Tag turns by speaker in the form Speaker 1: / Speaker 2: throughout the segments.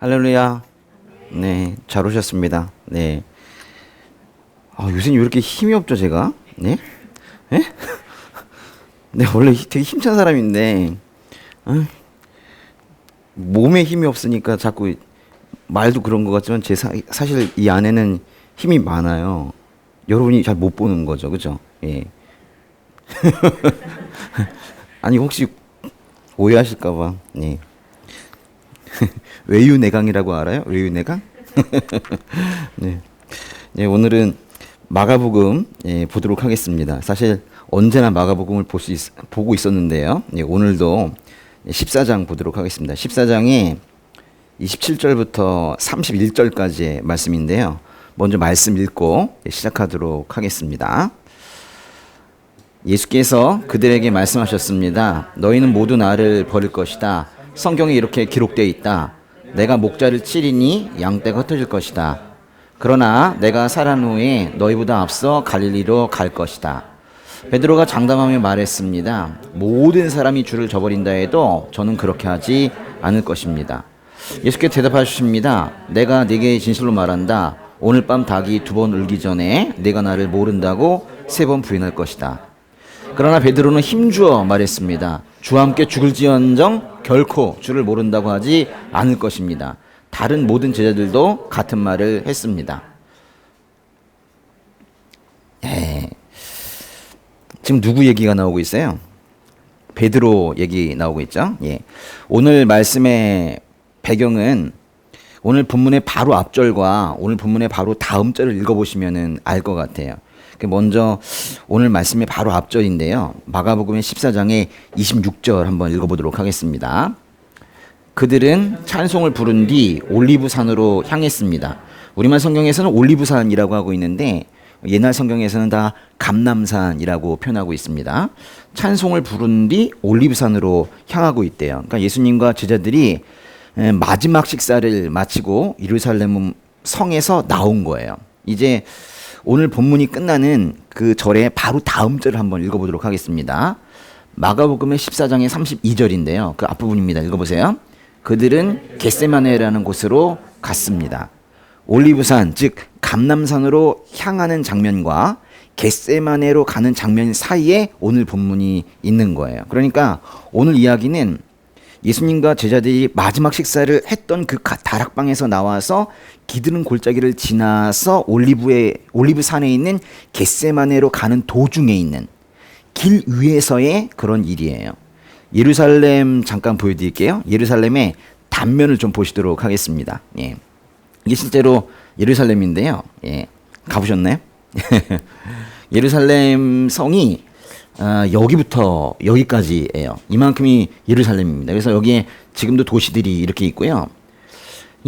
Speaker 1: 할렐루야. 네, 잘 오셨습니다. 네. 요새는 왜 이렇게 힘이 없죠, 제가? 네? 네? 네, 원래 되게 힘찬 사람인데, 몸에 힘이 없으니까 자꾸 말도 그런 것 같지만, 사실 이 안에는 힘이 많아요. 여러분이 잘 못 보는 거죠, 그죠? 예. 아니, 혹시 오해하실까봐, 네. 외유내강이라고 알아요? 외유내강? 네. 네, 오늘은 마가복음 보도록 하겠습니다. 사실 언제나 마가복음을 보고 있었는데요. 네, 오늘도 14장 보도록 하겠습니다. 14장에 27절부터 31절까지의 말씀인데요. 먼저 말씀 읽고 시작하도록 하겠습니다. 예수께서 그들에게 말씀하셨습니다. 너희는 모두 나를 버릴 것이다. 성경에 이렇게 기록되어 있다. 내가 목자를 치리니 양떼가 흩어질 것이다. 그러나 내가 살아난 후에 너희보다 앞서 갈릴리로 갈 것이다. 베드로가 장담하며 말했습니다. 모든 사람이 주를 저버린다 해도 저는 그렇게 하지 않을 것입니다. 예수께서 대답하십니다. 내가 네게 진실로 말한다. 오늘 밤 닭이 2번 울기 전에 네가 나를 모른다고 3번 부인할 것이다. 그러나 베드로는 힘주어 말했습니다. 주와 함께 죽을지언정 결코 주를 모른다고 하지 않을 것입니다. 다른 모든 제자들도 같은 말을 했습니다. 지금 누구 얘기가 나오고 있어요? 베드로 얘기 나오고 있죠. 오늘 말씀의 배경은 오늘 본문의 바로 앞절과 오늘 본문의 바로 다음 절을 읽어보시면 알 것 같아요. 먼저 오늘 말씀의 바로 앞절인데요. 마가복음의 14장의 26절 한번 읽어보도록 하겠습니다. 그들은 찬송을 부른 뒤 올리브산으로 향했습니다. 우리말 성경에서는 올리브산이라고 하고 있는데 옛날 성경에서는 다 감람산이라고 표현하고 있습니다. 찬송을 부른 뒤 올리브산으로 향하고 있대요. 그러니까 예수님과 제자들이 마지막 식사를 마치고 예루살렘 성에서 나온 거예요. 이제 오늘 본문이 끝나는 그 절의 바로 다음 절을 한번 읽어보도록 하겠습니다. 마가복음의 14장의 32절인데요. 그 앞부분입니다. 읽어보세요. 그들은 겟세마네라는 곳으로 갔습니다. 올리브산, 즉 감람산으로 향하는 장면과 겟세마네로 가는 장면 사이에 오늘 본문이 있는 거예요. 그러니까 오늘 이야기는 예수님과 제자들이 마지막 식사를 했던 그 다락방에서 나와서 기드론 골짜기를 지나서 올리브산에 있는 겟세마네로 가는 도중에 있는 길 위에서의 그런 일이에요. 예루살렘 잠깐 보여드릴게요. 예루살렘의 단면을 좀 보시도록 하겠습니다. 이게 실제로 예루살렘인데요. 가보셨나요? 예루살렘 성이 여기부터 여기까지예요. 이만큼이 예루살렘입니다. 그래서 여기에 지금도 도시들이 이렇게 있고요.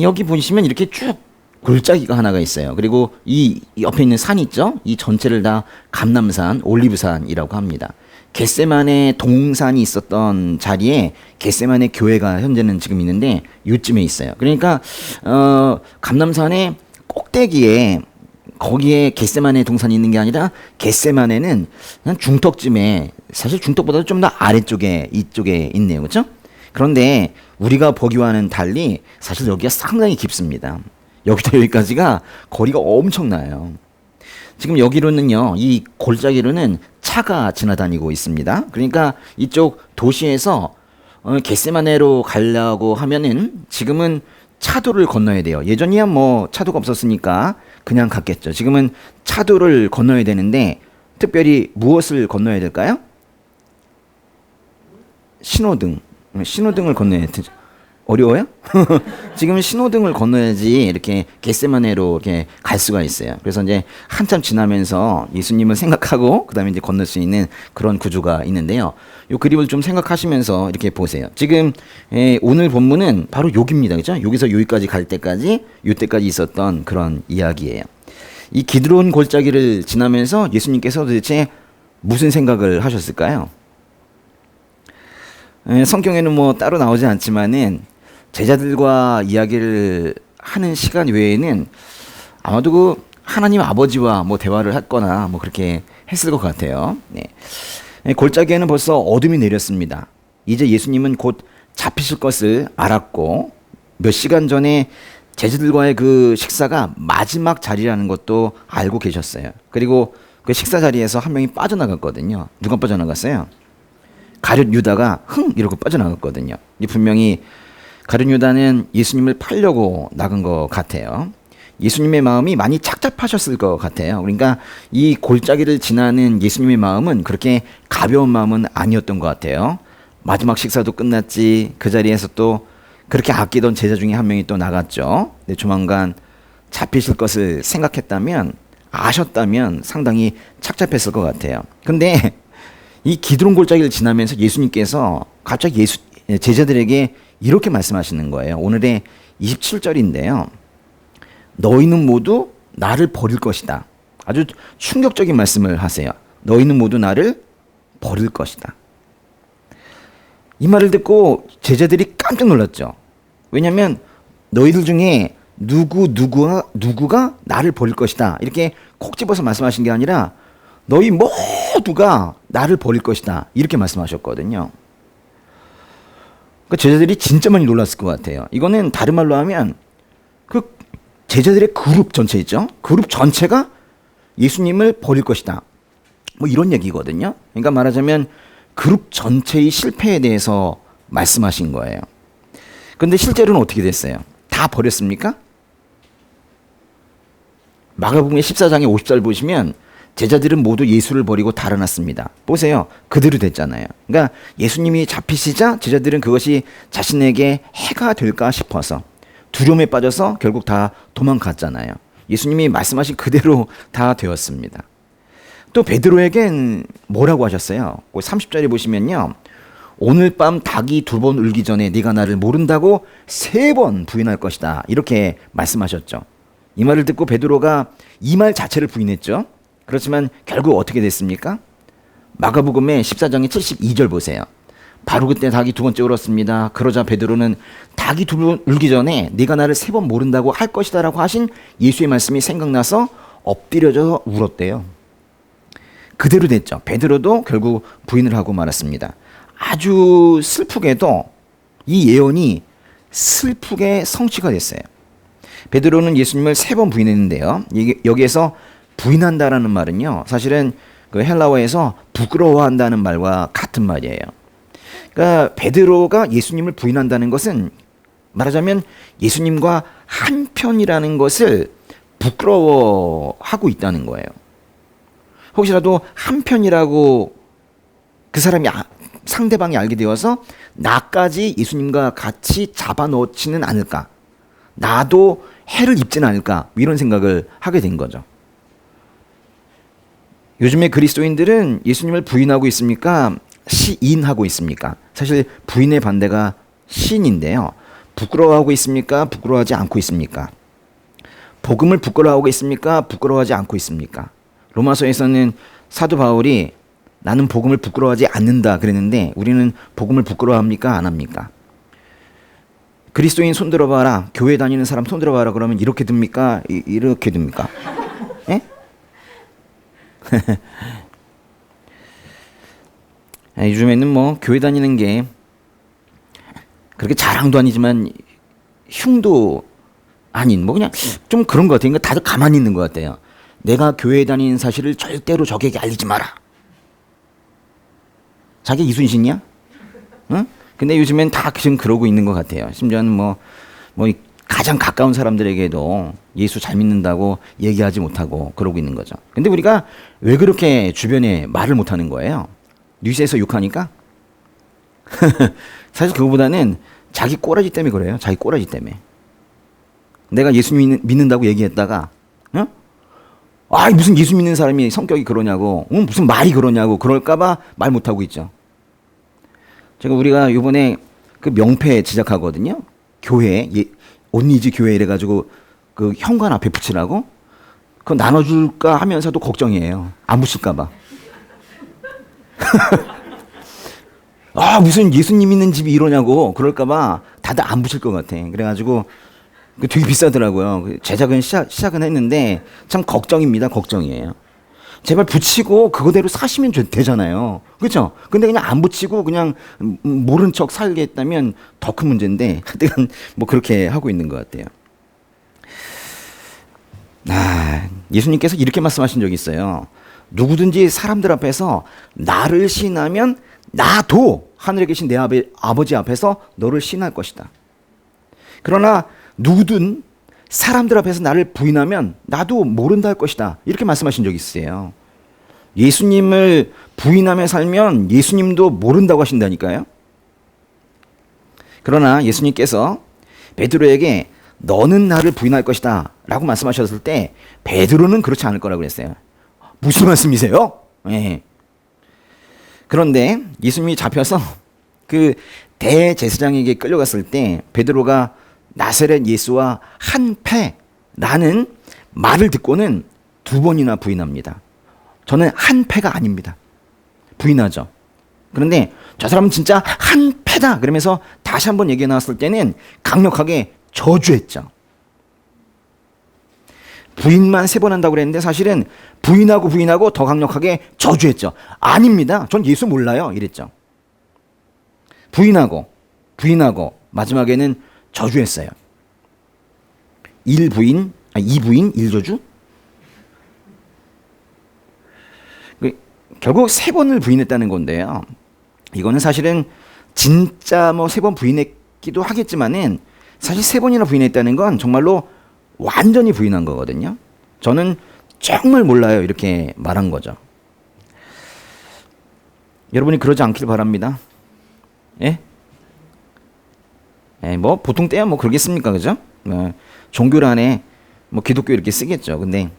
Speaker 1: 여기 보시면 이렇게 쭉 골짜기가 하나가 있어요. 그리고 이 옆에 있는 산 있죠? 이 전체를 다 감람산, 올리브산이라고 합니다. 겟세마네 동산이 있었던 자리에 겟세마네 교회가 현재는 지금 있는데 요쯤에 있어요. 그러니까 감람산의 꼭대기에 거기에 겟세마네 동산이 있는 게 아니라 겟세마네는 그냥 중턱쯤에, 사실 중턱보다도 좀 더 아래쪽에 이쪽에 있네요. 그렇죠? 그런데 우리가 보기와는 달리 사실 여기가 상당히 깊습니다. 여기부터 여기까지가 거리가 엄청나요. 지금 여기로는요, 이 골짜기로는 차가 지나다니고 있습니다. 그러니까 이쪽 도시에서 겟세마네로 가려고 하면은 지금은 차도를 건너야 돼요. 예전이야 뭐 차도가 없었으니까 그냥 갔겠죠. 지금은 차도를 건너야 되는데 특별히 무엇을 건너야 될까요? 신호등을 건너야 되죠. 어려워요? 지금 신호등을 건너야지 이렇게 겟세마네로 이렇게 갈 수가 있어요. 그래서 이제 한참 지나면서 예수님을 생각하고 그다음에 이제 건널 수 있는 그런 구조가 있는데요. 이 그림을 좀 생각하시면서 이렇게 보세요. 지금 오늘 본문은 바로 여기입니다. 그죠? 여기서 여기까지 갈 때까지 이때까지 있었던 그런 이야기예요. 이 기드론 골짜기를 지나면서 예수님께서 도대체 무슨 생각을 하셨을까요? 성경에는 뭐 따로 나오지 않지만은 제자들과 이야기를 하는 시간 외에는 아마도 그 하나님 아버지와 뭐 대화를 했거나 뭐 그렇게 했을 것 같아요. 골짜기에는 벌써 어둠이 내렸습니다. 이제 예수님은 곧 잡히실 것을 알았고 몇 시간 전에 제자들과의 그 식사가 마지막 자리라는 것도 알고 계셨어요. 그리고 그 식사 자리에서 한 명이 빠져나갔거든요. 누가 빠져나갔어요? 가룟 유다가 흥 이러고 빠져나갔거든요. 이 분명히 가룟 유다는 예수님을 팔려고 나간 것 같아요. 예수님의 마음이 많이 착잡하셨을 것 같아요. 그러니까 이 골짜기를 지나는 예수님의 마음은 그렇게 가벼운 마음은 아니었던 것 같아요. 마지막 식사도 끝났지, 그 자리에서 또 그렇게 아끼던 제자 중에 한 명이 또 나갔죠. 근데 조만간 잡히실 것을 생각했다면, 아셨다면 상당히 착잡했을 것 같아요. 근데 이 기드론 골짜기를 지나면서 예수님께서 갑자기 제자들에게 이렇게 말씀하시는 거예요. 오늘의 27절인데요. 너희는 모두 나를 버릴 것이다. 아주 충격적인 말씀을 하세요. 너희는 모두 나를 버릴 것이다. 이 말을 듣고 제자들이 깜짝 놀랐죠. 왜냐하면 너희들 중에 누구가 나를 버릴 것이다. 이렇게 콕 집어서 말씀하신 게 아니라 너희 모두가 나를 버릴 것이다. 이렇게 말씀하셨거든요. 그러니까 제자들이 진짜 많이 놀랐을 것 같아요. 이거는 다른 말로 하면 그 제자들의 그룹 전체 있죠. 그룹 전체가 예수님을 버릴 것이다. 뭐 이런 얘기거든요. 그러니까 말하자면 그룹 전체의 실패에 대해서 말씀하신 거예요. 그런데 실제로는 어떻게 됐어요? 다 버렸습니까? 마가복음 14장의 50절 보시면 제자들은 모두 예수를 버리고 달아났습니다. 보세요. 그대로 됐잖아요. 그러니까 예수님이 잡히시자 제자들은 그것이 자신에게 해가 될까 싶어서 두려움에 빠져서 결국 다 도망갔잖아요. 예수님이 말씀하신 그대로 다 되었습니다. 또 베드로에겐 뭐라고 하셨어요? 30절에 보시면요. 오늘 밤 닭이 2번 울기 전에 네가 나를 모른다고 3번 부인할 것이다. 이렇게 말씀하셨죠. 이 말을 듣고 베드로가 이 말 자체를 부인했죠. 그렇지만 결국 어떻게 됐습니까? 마가복음의 14장의 72절 보세요. 바로 그때 닭이 2번째 울었습니다. 그러자 베드로는 닭이 2번 울기 전에 네가 나를 3번 모른다고 할 것이다 라고 하신 예수의 말씀이 생각나서 엎드려져 울었대요. 그대로 됐죠. 베드로도 결국 부인을 하고 말았습니다. 아주 슬프게도 이 예언이 슬프게 성취가 됐어요. 베드로는 예수님을 3번 부인했는데요. 여기에서 부인한다라는 말은요, 사실은 그 헬라어에서 부끄러워한다는 말과 같은 말이에요. 그러니까 베드로가 예수님을 부인한다는 것은 말하자면 예수님과 한편이라는 것을 부끄러워하고 있다는 거예요. 혹시라도 한편이라고 그 사람이 상대방이 알게 되어서 나까지 예수님과 같이 잡아넣지는 않을까, 나도 해를 입지는 않을까, 이런 생각을 하게 된 거죠. 요즘에 그리스도인들은 예수님을 부인하고 있습니까? 시인하고 있습니까? 사실 부인의 반대가 시인인데요. 부끄러워하고 있습니까? 부끄러워하지 않고 있습니까? 복음을 부끄러워하고 있습니까? 부끄러워하지 않고 있습니까? 로마서에서는 사도 바울이 나는 복음을 부끄러워하지 않는다 그랬는데 우리는 복음을 부끄러워합니까? 안 합니까? 그리스도인 손들어봐라, 교회 다니는 사람 손들어봐라 그러면 이렇게 듭니까? 이렇게 듭니까? 예? 요즘에는 뭐 교회 다니는 게 그렇게 자랑도 아니지만 흉도 아닌 뭐 그냥 좀 그런 것 같아요. 그러니까 다들 가만히 있는 것 같아요. 내가 교회에 다니는 사실을 절대로 적에게 알리지 마라. 자기 이순신이야? 응? 근데 요즘엔 다 지금 그러고 있는 것 같아요. 심지어는 뭐 가장 가까운 사람들에게도 예수 잘 믿는다고 얘기하지 못하고 그러고 있는 거죠. 근데 우리가 왜 그렇게 주변에 말을 못하는 거예요? 뉴스에서 욕하니까? 사실 그거보다는 자기 꼬라지 때문에 그래요. 자기 꼬라지 때문에. 내가 예수 믿는다고 얘기했다가 무슨 예수 믿는 사람이 성격이 그러냐고, 무슨 말이 그러냐고 그럴까봐 말 못하고 있죠. 제가 우리가 이번에 그 명패 제작하거든요. 교회, 온리지 교회 이래가지고 그 현관 앞에 붙이라고? 그거 나눠줄까 하면서도 걱정이에요. 안 붙일까봐. 무슨 예수님 있는 집이 이러냐고 그럴까봐 다들 안 붙일 것 같아. 그래가지고 되게 비싸더라고요. 제작은 시작은 했는데 참 걱정입니다. 걱정이에요. 제발 붙이고 그거대로 사시면 되잖아요. 그렇죠? 근데 그냥 안 붙이고 그냥 모른 척 살겠다면 더 큰 문제인데 하여튼 뭐 그렇게 하고 있는 것 같아요. 예수님께서 이렇게 말씀하신 적이 있어요. 누구든지 사람들 앞에서 나를 시인하면 나도 하늘에 계신 내 아버지 앞에서 너를 시인할 것이다. 그러나 누구든 사람들 앞에서 나를 부인하면 나도 모른다 할 것이다. 이렇게 말씀하신 적이 있어요. 예수님을 부인하며 살면 예수님도 모른다고 하신다니까요. 그러나 예수님께서 베드로에게 너는 나를 부인할 것이다 라고 말씀하셨을 때 베드로는 그렇지 않을 거라고 그랬어요. 무슨 말씀이세요? 네. 그런데 예수님이 잡혀서 그 대제사장에게 끌려갔을 때 베드로가 나사렛 예수와 한패라는 말을 듣고는 2번이나 부인합니다. 저는 한패가 아닙니다. 부인하죠. 그런데 저 사람은 진짜 한패다 그러면서 다시 한번 얘기가 나왔을 때는 강력하게 저주했죠. 부인만 3번 한다고 그랬는데 사실은 부인하고 더 강력하게 저주했죠. 아닙니다. 전 예수 몰라요. 이랬죠. 부인하고 마지막에는 저주했어요. 2부인 1저주? 결국 3번을 부인했다는 건데요. 이거는 사실은 진짜 뭐 3번 부인했기도 하겠지만은 사실 3번이나 부인했다는 건 정말로 완전히 부인한 거거든요. 저는 정말 몰라요. 이렇게 말한 거죠. 여러분이 그러지 않길 바랍니다. 예? 뭐 보통 때야 뭐 그러겠습니까, 그죠? 종교란에 뭐 기독교 이렇게 쓰겠죠. 근데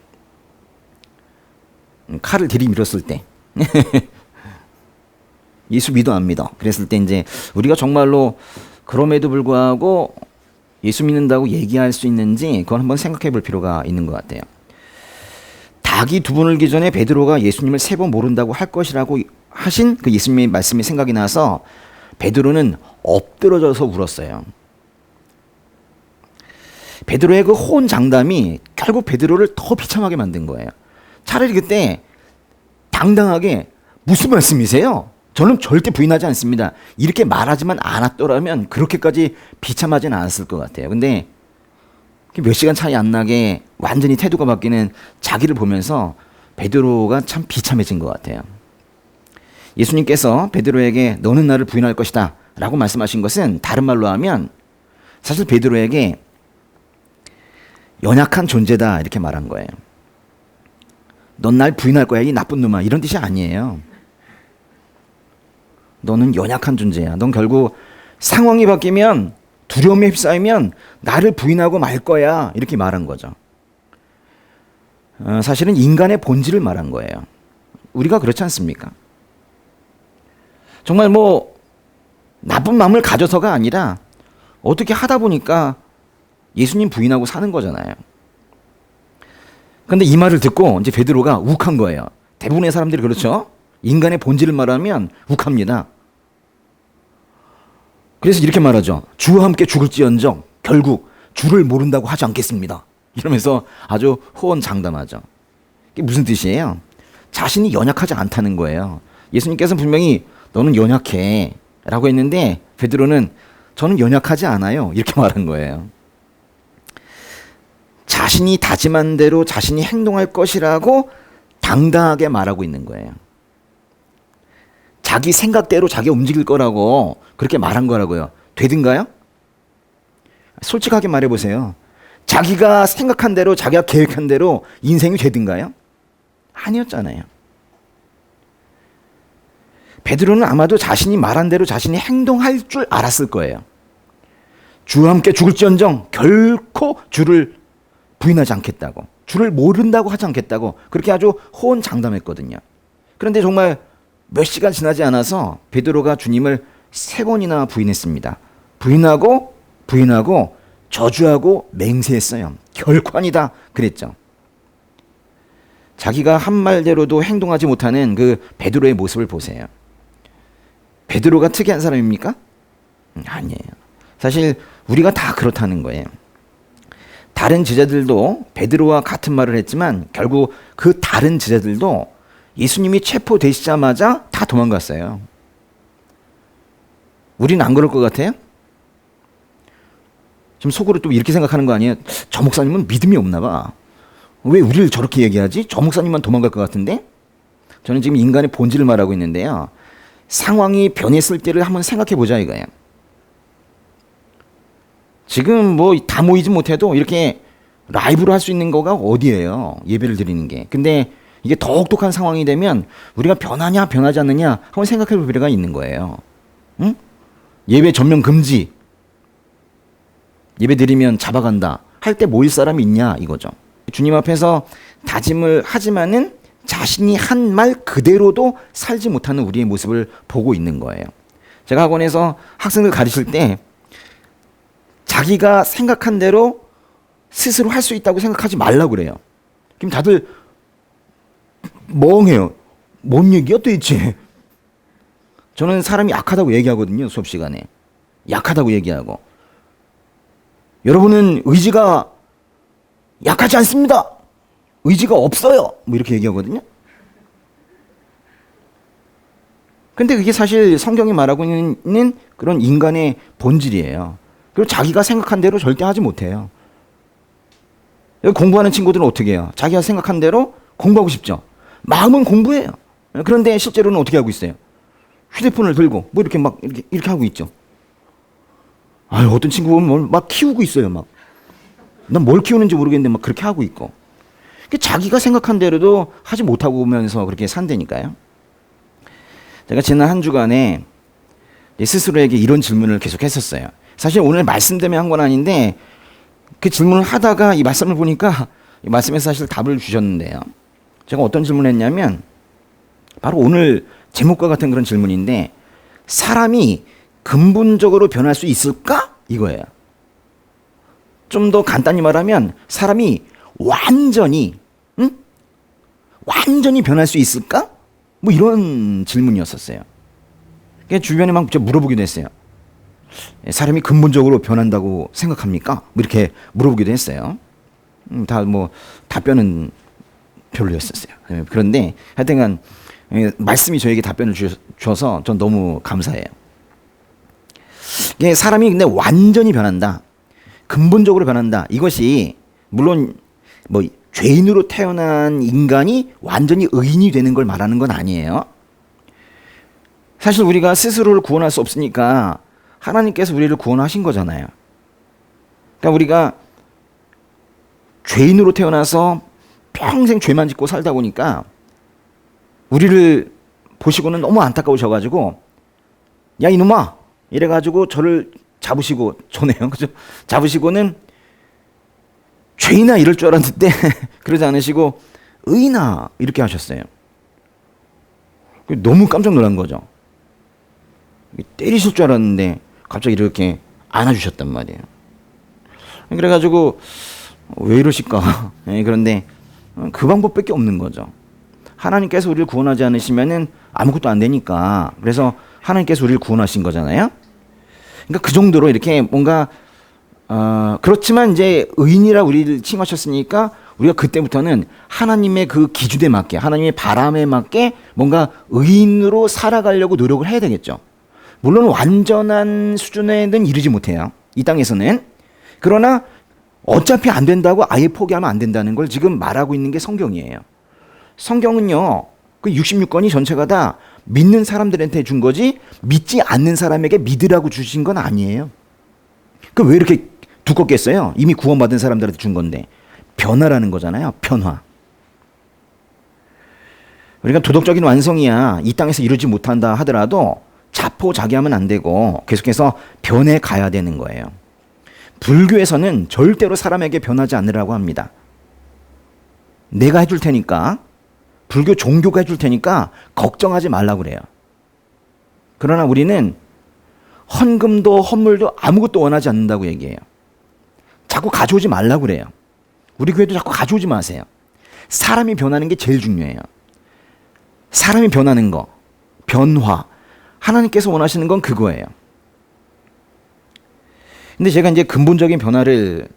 Speaker 1: 칼을 들이밀었을 때 예수 믿어 안 믿어 그랬을 때 이제 우리가 정말로 그럼에도 불구하고 예수 믿는다고 얘기할 수 있는지 그건 한번 생각해 볼 필요가 있는 것 같아요. 닭이 2번 울기 전에 베드로가 예수님을 3번 모른다고 할 것이라고 하신 그 예수님의 말씀이 생각이 나서 베드로는 엎드러져서 울었어요. 베드로의 그 호언장담이 결국 베드로를 더 비참하게 만든 거예요. 차라리 그때 당당하게 무슨 말씀이세요? 저는 절대 부인하지 않습니다. 이렇게 말하지만 않았더라면 그렇게까지 비참하진 않았을 것 같아요. 근데 몇 시간 차이 안 나게 완전히 태도가 바뀌는 자기를 보면서 베드로가 참 비참해진 것 같아요. 예수님께서 베드로에게 너는 나를 부인할 것이다 라고 말씀하신 것은 다른 말로 하면 사실 베드로에게 연약한 존재다 이렇게 말한 거예요. 넌 날 부인할 거야 이 나쁜 놈아 이런 뜻이 아니에요. 너는 연약한 존재야. 넌 결국 상황이 바뀌면 두려움에 휩싸이면 나를 부인하고 말 거야 이렇게 말한 거죠. 사실은 인간의 본질을 말한 거예요. 우리가 그렇지 않습니까? 정말 뭐 나쁜 마음을 가져서가 아니라 어떻게 하다 보니까 예수님 부인하고 사는 거잖아요. 그런데 이 말을 듣고 이제 베드로가 욱한 거예요. 대부분의 사람들이 그렇죠. 인간의 본질을 말하면 욱합니다. 그래서 이렇게 말하죠. 주와 함께 죽을지언정 결국 주를 모른다고 하지 않겠습니다. 이러면서 아주 호언장담하죠. 이게 무슨 뜻이에요? 자신이 연약하지 않다는 거예요. 예수님께서는 분명히 너는 연약해 라고 했는데 베드로는 저는 연약하지 않아요 이렇게 말한 거예요. 자신이 다짐한 대로 자신이 행동할 것이라고 당당하게 말하고 있는 거예요. 자기 생각대로 자기가 움직일 거라고 그렇게 말한 거라고요. 되든가요? 솔직하게 말해보세요. 자기가 생각한 대로 자기가 계획한 대로 인생이 되든가요? 아니었잖아요. 베드로는 아마도 자신이 말한 대로 자신이 행동할 줄 알았을 거예요. 주와 함께 죽을지언정 결코 주를 부인하지 않겠다고, 주를 모른다고 하지 않겠다고 그렇게 아주 호언장담했거든요. 그런데 정말 몇 시간 지나지 않아서 베드로가 주님을 3번이나 부인했습니다. 부인하고 저주하고 맹세했어요. 결코 아니다 그랬죠. 자기가 한 말대로도 행동하지 못하는 그 베드로의 모습을 보세요. 베드로가 특이한 사람입니까? 아니에요. 사실 우리가 다 그렇다는 거예요. 다른 제자들도 베드로와 같은 말을 했지만 결국 그 다른 제자들도 예수님이 체포되시자마자 다 도망갔어요. 우리는 안 그럴 것 같아요? 지금 속으로 또 이렇게 생각하는 거 아니에요? 저 목사님은 믿음이 없나 봐. 왜 우리를 저렇게 얘기하지? 저 목사님만 도망갈 것 같은데? 저는 지금 인간의 본질을 말하고 있는데요. 상황이 변했을 때를 한번 생각해 보자 이거예요. 지금 뭐 다 모이지 못해도 이렇게 라이브로 할 수 있는 거가 어디예요? 예배를 드리는 게. 근데 이게 더 혹독한 상황이 되면 우리가 변하냐 변하지 않느냐 한번 생각해 볼 필요가 있는 거예요. 응? 예배 전면 금지. 예배 드리면 잡아간다. 할 때 모일 사람이 있냐 이거죠. 주님 앞에서 다짐을 하지만은 자신이 한 말 그대로도 살지 못하는 우리의 모습을 보고 있는 거예요. 제가 학원에서 학생들 가르칠 때 자기가 생각한 대로 스스로 할 수 있다고 생각하지 말라고 그래요. 그럼 다들 멍해요. 뭔 얘기야 도대체? 저는 사람이 약하다고 얘기하거든요. 수업 시간에. 약하다고 얘기하고. 여러분은 의지가 약하지 않습니다. 의지가 없어요. 뭐 이렇게 얘기하거든요. 근데 그게 사실 성경이 말하고 있는 그런 인간의 본질이에요. 그리고 자기가 생각한 대로 절대 하지 못해요. 공부하는 친구들은 어떻게 해요? 자기가 생각한 대로 공부하고 싶죠. 마음은 공부해요. 그런데 실제로는 어떻게 하고 있어요? 휴대폰을 들고 뭐 이렇게 막 이렇게 하고 있죠. 아유, 어떤 친구는 뭘 막 키우고 있어요. 막 난 뭘 키우는지 모르겠는데 막 그렇게 하고 있고. 자기가 생각한 대로도 하지 못하고 오면서 그렇게 산다니까요. 제가 지난 한 주간에 스스로에게 이런 질문을 계속 했었어요. 사실 오늘 말씀 때문에 한 건 아닌데 그 질문을 하다가 이 말씀을 보니까 이 말씀에서 사실 답을 주셨는데요. 제가 어떤 질문을 했냐면 바로 오늘 제목과 같은 그런 질문인데 사람이 근본적으로 변할 수 있을까? 이거예요. 좀 더 간단히 말하면 사람이 완전히 완전히 변할 수 있을까? 뭐 이런 질문이었었어요. 주변에 막 물어보기도 했어요. 사람이 근본적으로 변한다고 생각합니까? 뭐 이렇게 물어보기도 했어요. 다 뭐 답변은 별로였었어요. 그런데 하여튼간 말씀이 저에게 답변을 주셔서 전 너무 감사해요. 사람이 근데 완전히 변한다. 근본적으로 변한다. 이것이 물론 뭐 죄인으로 태어난 인간이 완전히 의인이 되는 걸 말하는 건 아니에요. 사실 우리가 스스로를 구원할 수 없으니까 하나님께서 우리를 구원하신 거잖아요. 그러니까 우리가 죄인으로 태어나서 평생 죄만 짓고 살다 보니까 우리를 보시고는 너무 안타까우셔가지고 야 이놈아 이래가지고 저를 잡으시고 저네요. 그죠? 잡으시고는 죄인아 이럴 줄 알았는데 그러지 않으시고 의인아 이렇게 하셨어요. 너무 깜짝 놀란 거죠. 때리실 줄 알았는데 갑자기 이렇게 안아주셨단 말이에요. 그래가지고 왜 이러실까? 그런데 그 방법밖에 없는 거죠. 하나님께서 우리를 구원하지 않으시면은 아무것도 안 되니까. 그래서 하나님께서 우리를 구원하신 거잖아요. 그러니까 그 정도로 이렇게 뭔가 그렇지만 이제 의인이라 우리를 칭하셨으니까 우리가 그때부터는 하나님의 그 기준에 맞게 하나님의 바람에 맞게 뭔가 의인으로 살아가려고 노력을 해야 되겠죠. 물론 완전한 수준에는 이르지 못해요. 이 땅에서는. 그러나 어차피 안 된다고 아예 포기하면 안 된다는 걸 지금 말하고 있는 게 성경이에요. 성경은요. 그 66권이 전체가 다 믿는 사람들한테 준 거지 믿지 않는 사람에게 믿으라고 주신 건 아니에요. 그 왜 이렇게 두껍게 써요? 이미 구원받은 사람들한테 준 건데. 변화라는 거잖아요. 변화. 우리가 도덕적인 완성이야 이 땅에서 이루지 못한다 하더라도 자포자기하면 안 되고 계속해서 변해 가야 되는 거예요. 불교에서는 절대로 사람에게 변하지 않으라고 합니다. 내가 해줄 테니까 불교 종교가 해줄 테니까 걱정하지 말라고 그래요. 그러나 우리는 헌금도 헌물도 아무것도 원하지 않는다고 얘기해요. 자꾸 가져오지 말라고 그래요. 우리 교회도 자꾸 가져오지 마세요. 사람이 변하는 게 제일 중요해요. 사람이 변하는 거, 변화. 하나님께서 원하시는 건 그거예요. 근데 제가 이제 근본적인 변화를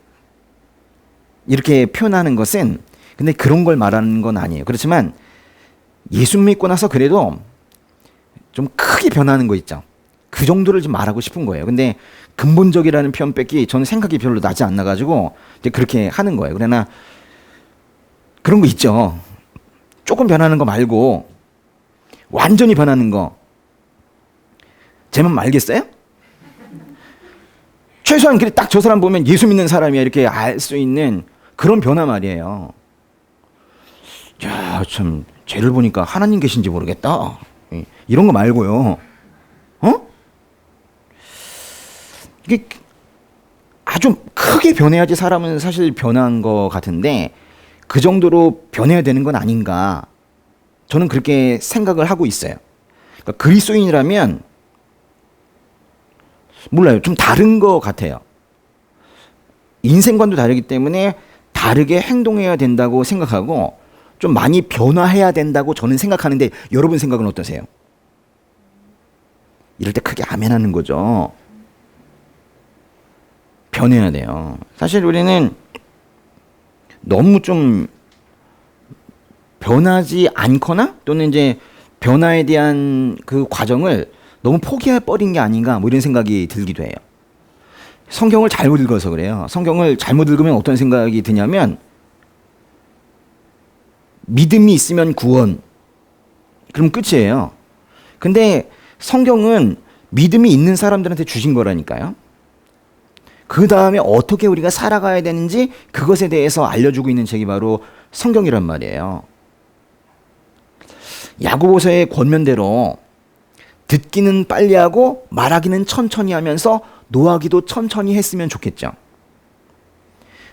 Speaker 1: 이렇게 표현하는 것은 근데 그런 걸 말하는 건 아니에요. 그렇지만 예수 믿고 나서 그래도 좀 크게 변하는 거 있죠. 그 정도를 좀 말하고 싶은 거예요. 근데 근본적이라는 표현 뺏기 저는 생각이 별로 나지 않나 가지고 이제 그렇게 하는 거예요. 그러나 그런 거 있죠. 조금 변하는 거 말고 완전히 변하는 거. 제 맘 알겠어요? 최소한 그래 딱 저 사람 보면 예수 믿는 사람이야 이렇게 알 수 있는 그런 변화 말이에요. 야, 참 쟤를 보니까 하나님 계신지 모르겠다. 이런 거 말고요. 어? 이게 아주 크게 변해야지 사람은 사실 변한 것 같은데 그 정도로 변해야 되는 건 아닌가. 저는 그렇게 생각을 하고 있어요. 그러니까 그리스도인이라면 몰라요. 좀 다른 것 같아요. 인생관도 다르기 때문에 다르게 행동해야 된다고 생각하고 좀 많이 변화해야 된다고 저는 생각하는데 여러분 생각은 어떠세요? 이럴 때 크게 아멘하는 거죠. 변해야 돼요. 사실 우리는 너무 좀 변하지 않거나 또는 이제 변화에 대한 그 과정을 너무 포기해 버린 게 아닌가 뭐 이런 생각이 들기도 해요. 성경을 잘못 읽어서 그래요. 성경을 잘못 읽으면 어떤 생각이 드냐면 믿음이 있으면 구원. 그럼 끝이에요. 근데 성경은 믿음이 있는 사람들한테 주신 거라니까요. 그 다음에 어떻게 우리가 살아가야 되는지 그것에 대해서 알려주고 있는 책이 바로 성경이란 말이에요. 야고보서의 권면대로 듣기는 빨리 하고 말하기는 천천히 하면서 노하기도 천천히 했으면 좋겠죠.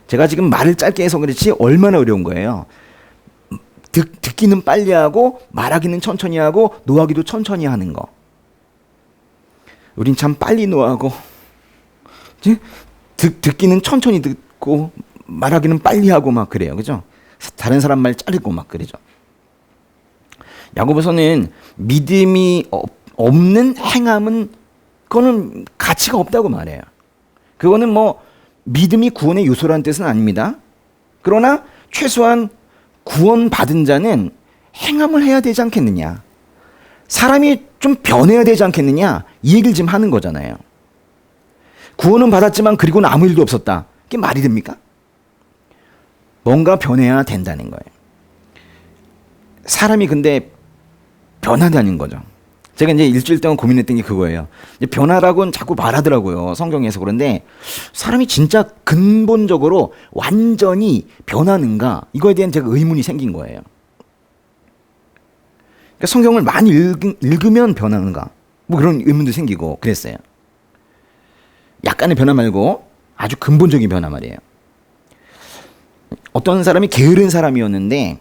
Speaker 1: 제가 지금 말을 짧게 해서 그렇지 얼마나 어려운 거예요. 듣기는 빨리 하고 말하기는 천천히 하고 노하기도 천천히 하는 거. 우린 참 빨리 노하고 듣기는 천천히 듣고 말하기는 빨리 하고 막 그래요. 그죠? 다른 사람 말 자르고 막 그러죠. 야고보서는 믿음이 없는 행함은 그거는 가치가 없다고 말해요. 그거는 뭐 믿음이 구원의 요소라는 뜻은 아닙니다. 그러나 최소한 구원받은 자는 행함을 해야 되지 않겠느냐. 사람이 좀 변해야 되지 않겠느냐. 이 얘기를 지금 하는 거잖아요. 구원은 받았지만 그리고는 아무 일도 없었다. 이게 말이 됩니까? 뭔가 변해야 된다는 거예요. 사람이 근데 변하다는 거죠. 제가 이제 일주일 동안 고민했던 게 그거예요. 이제 변화라고는 자꾸 말하더라고요. 성경에서. 그런데 사람이 진짜 근본적으로 완전히 변하는가? 이거에 대한 제가 의문이 생긴 거예요. 그러니까 성경을 많이 읽으면 변하는가? 뭐 그런 의문도 생기고 그랬어요. 약간의 변화 말고 아주 근본적인 변화 말이에요. 어떤 사람이 게으른 사람이었는데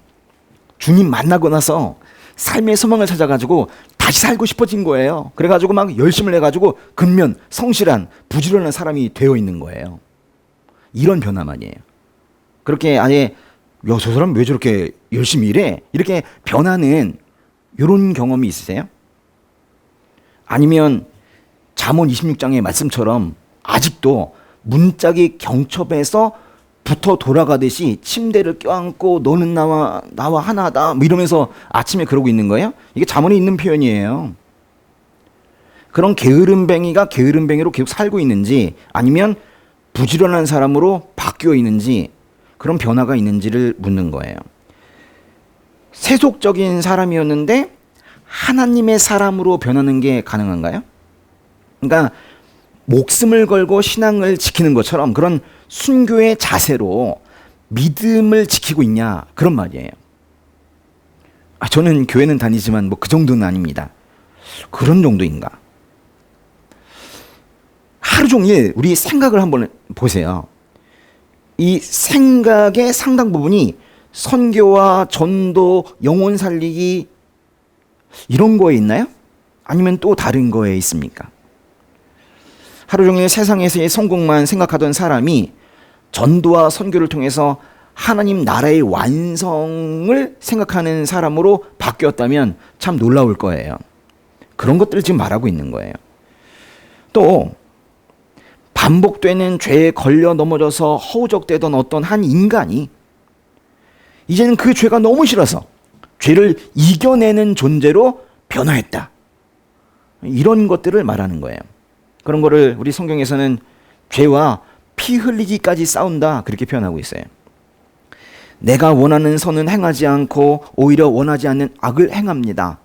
Speaker 1: 주님 만나고 나서 삶의 소망을 찾아가지고 다시 살고 싶어진 거예요. 그래가지고 막 열심을 해가지고 근면, 성실한, 부지런한 사람이 되어 있는 거예요. 이런 변화만이에요. 그렇게 아예 야, 저 사람 왜 저렇게 열심히 일해? 이렇게 변하는 이런 경험이 있으세요? 아니면 잠언 26장의 말씀처럼 아직도 문짝이 경첩에서 붙어 돌아가듯이 침대를 껴안고 너는 나와 하나다 뭐 이러면서 아침에 그러고 있는 거예요? 이게 잠언에 있는 표현이에요. 그런 게으름뱅이가 게으름뱅이로 계속 살고 있는지 아니면 부지런한 사람으로 바뀌어 있는지 그런 변화가 있는지를 묻는 거예요. 세속적인 사람이었는데 하나님의 사람으로 변하는 게 가능한가요? 그러니까 목숨을 걸고 신앙을 지키는 것처럼 그런 순교의 자세로 믿음을 지키고 있냐 그런 말이에요. 저는 교회는 다니지만 뭐 그 정도는 아닙니다. 그런 정도인가? 하루 종일 우리 생각을 한번 보세요. 이 생각의 상당 부분이 선교와 전도, 영혼 살리기 이런 거에 있나요? 아니면 또 다른 거에 있습니까? 하루 종일 세상에서의 성공만 생각하던 사람이 전도와 선교를 통해서 하나님 나라의 완성을 생각하는 사람으로 바뀌었다면 참 놀라울 거예요. 그런 것들을 지금 말하고 있는 거예요. 또 반복되는 죄에 걸려 넘어져서 허우적대던 어떤 한 인간이 이제는 그 죄가 너무 싫어서 죄를 이겨내는 존재로 변화했다. 이런 것들을 말하는 거예요. 그런 거를 우리 성경에서는 죄와 피 흘리기까지 싸운다 그렇게 표현하고 있어요. 내가 원하는 선은 행하지 않고 오히려 원하지 않는 악을 행합니다.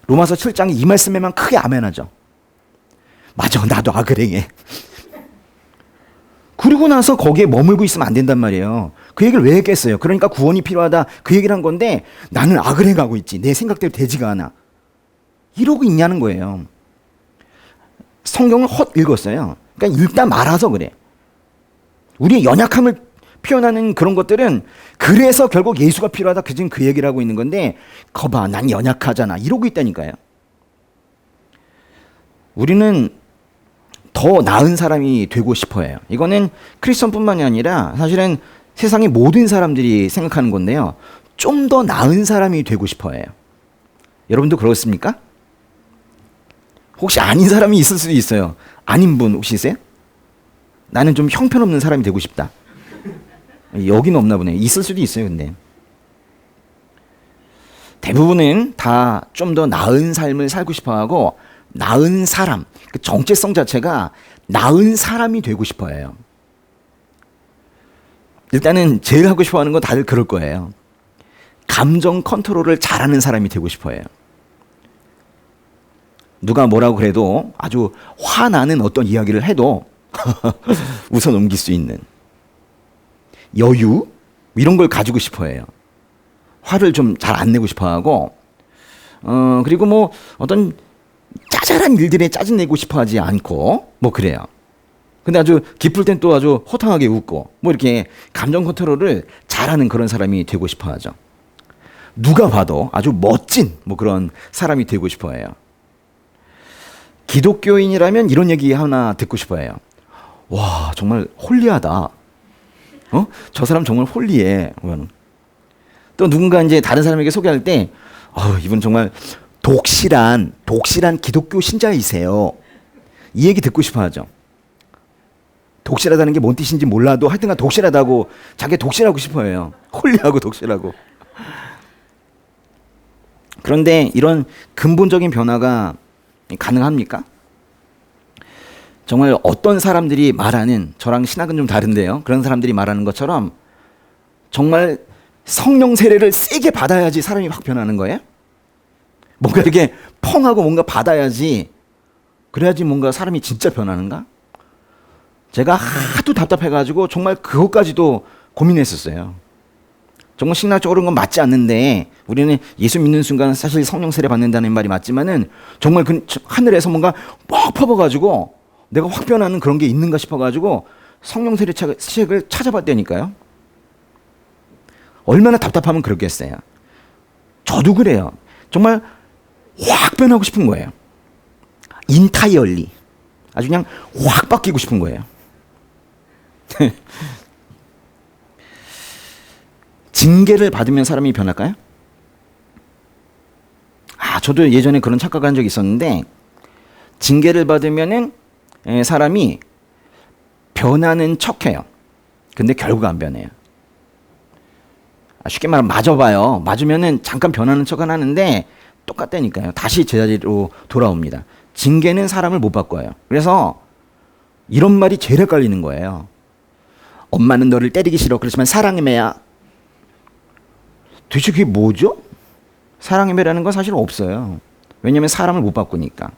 Speaker 1: 로마서 7장이 이 말씀에만 크게 아멘하죠. 맞아, 나도 악을 행해. 그리고 나서 거기에 머물고 있으면 안 된단 말이에요. 그 얘기를 왜 했겠어요? 그러니까 구원이 필요하다 그 얘기를 한 건데 나는 악을 행하고 있지. 내 생각대로 되지가 않아. 이러고 있냐는 거예요. 성경을 헛 읽었어요. 그러니까 읽다 말아서 그래. 우리의 연약함을 표현하는 그런 것들은 그래서 결국 예수가 필요하다. 지금 그 얘기를 하고 있는 건데 거봐, 난 연약하잖아. 이러고 있다니까요. 우리는 더 나은 사람이 되고 싶어 해요. 이거는 크리스천뿐만이 아니라 사실은 세상의 모든 사람들이 생각하는 건데요. 좀 더 나은 사람이 되고 싶어 해요. 여러분도 그렇습니까? 혹시 아닌 사람이 있을 수도 있어요. 아닌 분 혹시 있어요? 나는 좀 형편없는 사람이 되고 싶다. 여기는 없나 보네. 있을 수도 있어요. 근데 대부분은 다 좀 더 나은 삶을 살고 싶어하고 나은 사람, 그 정체성 자체가 나은 사람이 되고 싶어해요. 일단은 제일 하고 싶어하는 건 다들 그럴 거예요. 감정 컨트롤을 잘하는 사람이 되고 싶어해요. 누가 뭐라고 그래도 아주 화나는 어떤 이야기를 해도 웃어 넘길 수 있는 여유 이런 걸 가지고 싶어해요. 화를 좀 잘 안 내고 싶어하고 그리고 뭐 어떤 짜잘한 일들에 짜증내고 싶어하지 않고 뭐 그래요. 근데 아주 기쁠 땐 또 아주 호탕하게 웃고 뭐 이렇게 감정 컨트롤을 잘하는 그런 사람이 되고 싶어하죠. 누가 봐도 아주 멋진 뭐 그런 사람이 되고 싶어해요. 기독교인이라면 이런 얘기 하나 듣고 싶어해요. 와, 정말 홀리하다. 저 사람 정말 홀리해. 또 누군가 이제 다른 사람에게 소개할 때, 이분 정말 독실한 기독교 신자이세요. 이 얘기 듣고 싶어 하죠. 독실하다는 게 뭔 뜻인지 몰라도 하여튼간 독실하다고, 자기가 독실하고 싶어 해요. 홀리하고 독실하고. 그런데 이런 근본적인 변화가 가능합니까? 정말 어떤 사람들이 말하는, 저랑 신학은 좀 다른데요. 그런 사람들이 말하는 것처럼 정말 성령 세례를 세게 받아야지 사람이 확 변하는 거예요? 뭔가 이렇게 펑하고 뭔가 받아야지, 그래야지 뭔가 사람이 진짜 변하는가? 제가 하도 답답해가지고 정말 그것까지도 고민했었어요. 정말 신학적으로 건 맞지 않는데 우리는 예수 믿는 순간 사실 성령 세례 받는다는 말이 맞지만은 정말 그 하늘에서 뭔가 막 퍼버가지고 내가 확 변하는 그런 게 있는가 싶어가지고 성령 세례 책을 찾아봤다니까요. 얼마나 답답하면 그렇겠어요. 저도 그래요. 정말 확 변하고 싶은 거예요. 인타이얼리. 아주 그냥 확 바뀌고 싶은 거예요. 징계를 받으면 사람이 변할까요? 저도 예전에 그런 착각을 한 적이 있었는데, 징계를 받으면은 사람이 변하는 척해요. 근데 결국 안 변해요. 쉽게 말하면 맞아봐요. 맞으면은 잠깐 변하는 척은 하는데 똑같다니까요. 다시 제자리로 돌아옵니다. 징계는 사람을 못 바꿔요. 그래서 이런 말이 제일 헷갈리는 거예요. 엄마는 너를 때리기 싫어. 그렇지만 사랑의 매야. 도대체 그게 뭐죠? 사랑의 매라는 건 사실 없어요. 왜냐하면 사람을 못 바꾸니까.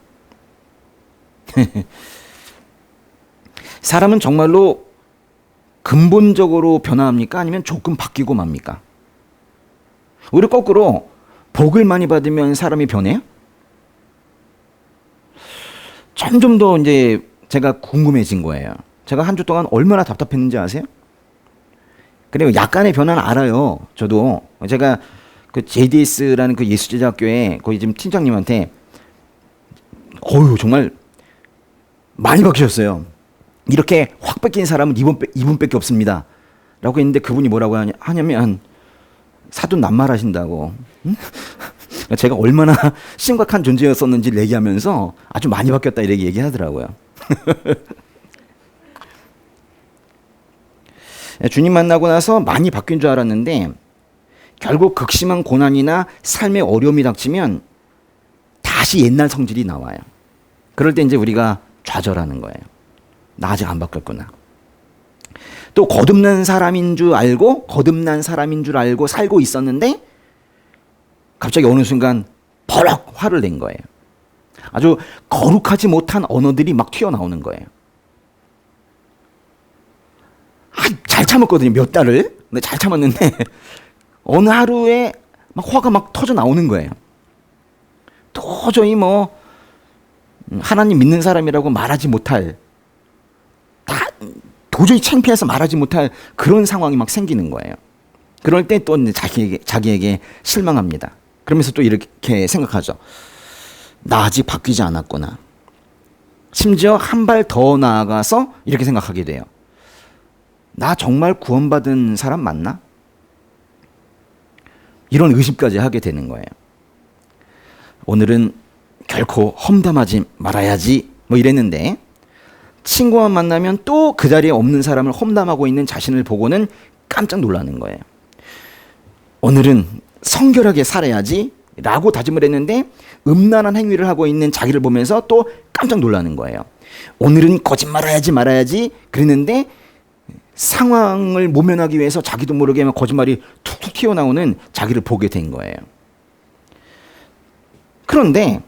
Speaker 1: 사람은 정말로 근본적으로 변화합니까? 아니면 조금 바뀌고 맙니까? 오히려 거꾸로 복을 많이 받으면 사람이 변해요? 점점 더 이제 제가 궁금해진 거예요. 제가 한 주 동안 얼마나 답답했는지 아세요? 그리고 약간의 변화는 알아요. 저도 제가 그 JDS라는 그 예수제자학교에 거기 지금 팀장님한테 정말 많이 바뀌셨어요. 이렇게 확 바뀐 사람은 이분밖에 없습니다. 라고 했는데 그분이 뭐라고 하냐면 사돈 낱말하신다고. 응? 제가 얼마나 심각한 존재였었는지를 얘기하면서 아주 많이 바뀌었다 이렇게 얘기하더라고요. 주님 만나고 나서 많이 바뀐 줄 알았는데 결국 극심한 고난이나 삶의 어려움이 닥치면 다시 옛날 성질이 나와요. 그럴 때 이제 우리가 좌절하는 거예요. 나 아직 안 바뀌었구나. 또 거듭난 사람인 줄 알고 살고 있었는데 갑자기 어느 순간 버럭 화를 낸 거예요. 아주 거룩하지 못한 언어들이 막 튀어나오는 거예요. 잘 참았거든요. 몇 달을. 근데 잘 참았는데 어느 하루에 막 화가 막 터져 나오는 거예요. 도저히 뭐 하나님 믿는 사람이라고 말하지 못할, 도저히 창피해서 말하지 못할 그런 상황이 막 생기는 거예요. 그럴 때 또 자기에게 실망합니다. 그러면서 또 이렇게 생각하죠. 나 아직 바뀌지 않았구나. 심지어 한 발 더 나아가서 이렇게 생각하게 돼요. 나 정말 구원받은 사람 맞나? 이런 의심까지 하게 되는 거예요. 오늘은 결코 험담하지 말아야지 뭐 이랬는데 친구와 만나면 또 그 자리에 없는 사람을 험담하고 있는 자신을 보고는 깜짝 놀라는 거예요. 오늘은 성결하게 살아야지 라고 다짐을 했는데 음란한 행위를 하고 있는 자기를 보면서 또 깜짝 놀라는 거예요. 오늘은 거짓말해야지 말아야지 그랬는데 상황을 모면하기 위해서 자기도 모르게 거짓말이 툭툭 튀어나오는 자기를 보게 된 거예요. 그런데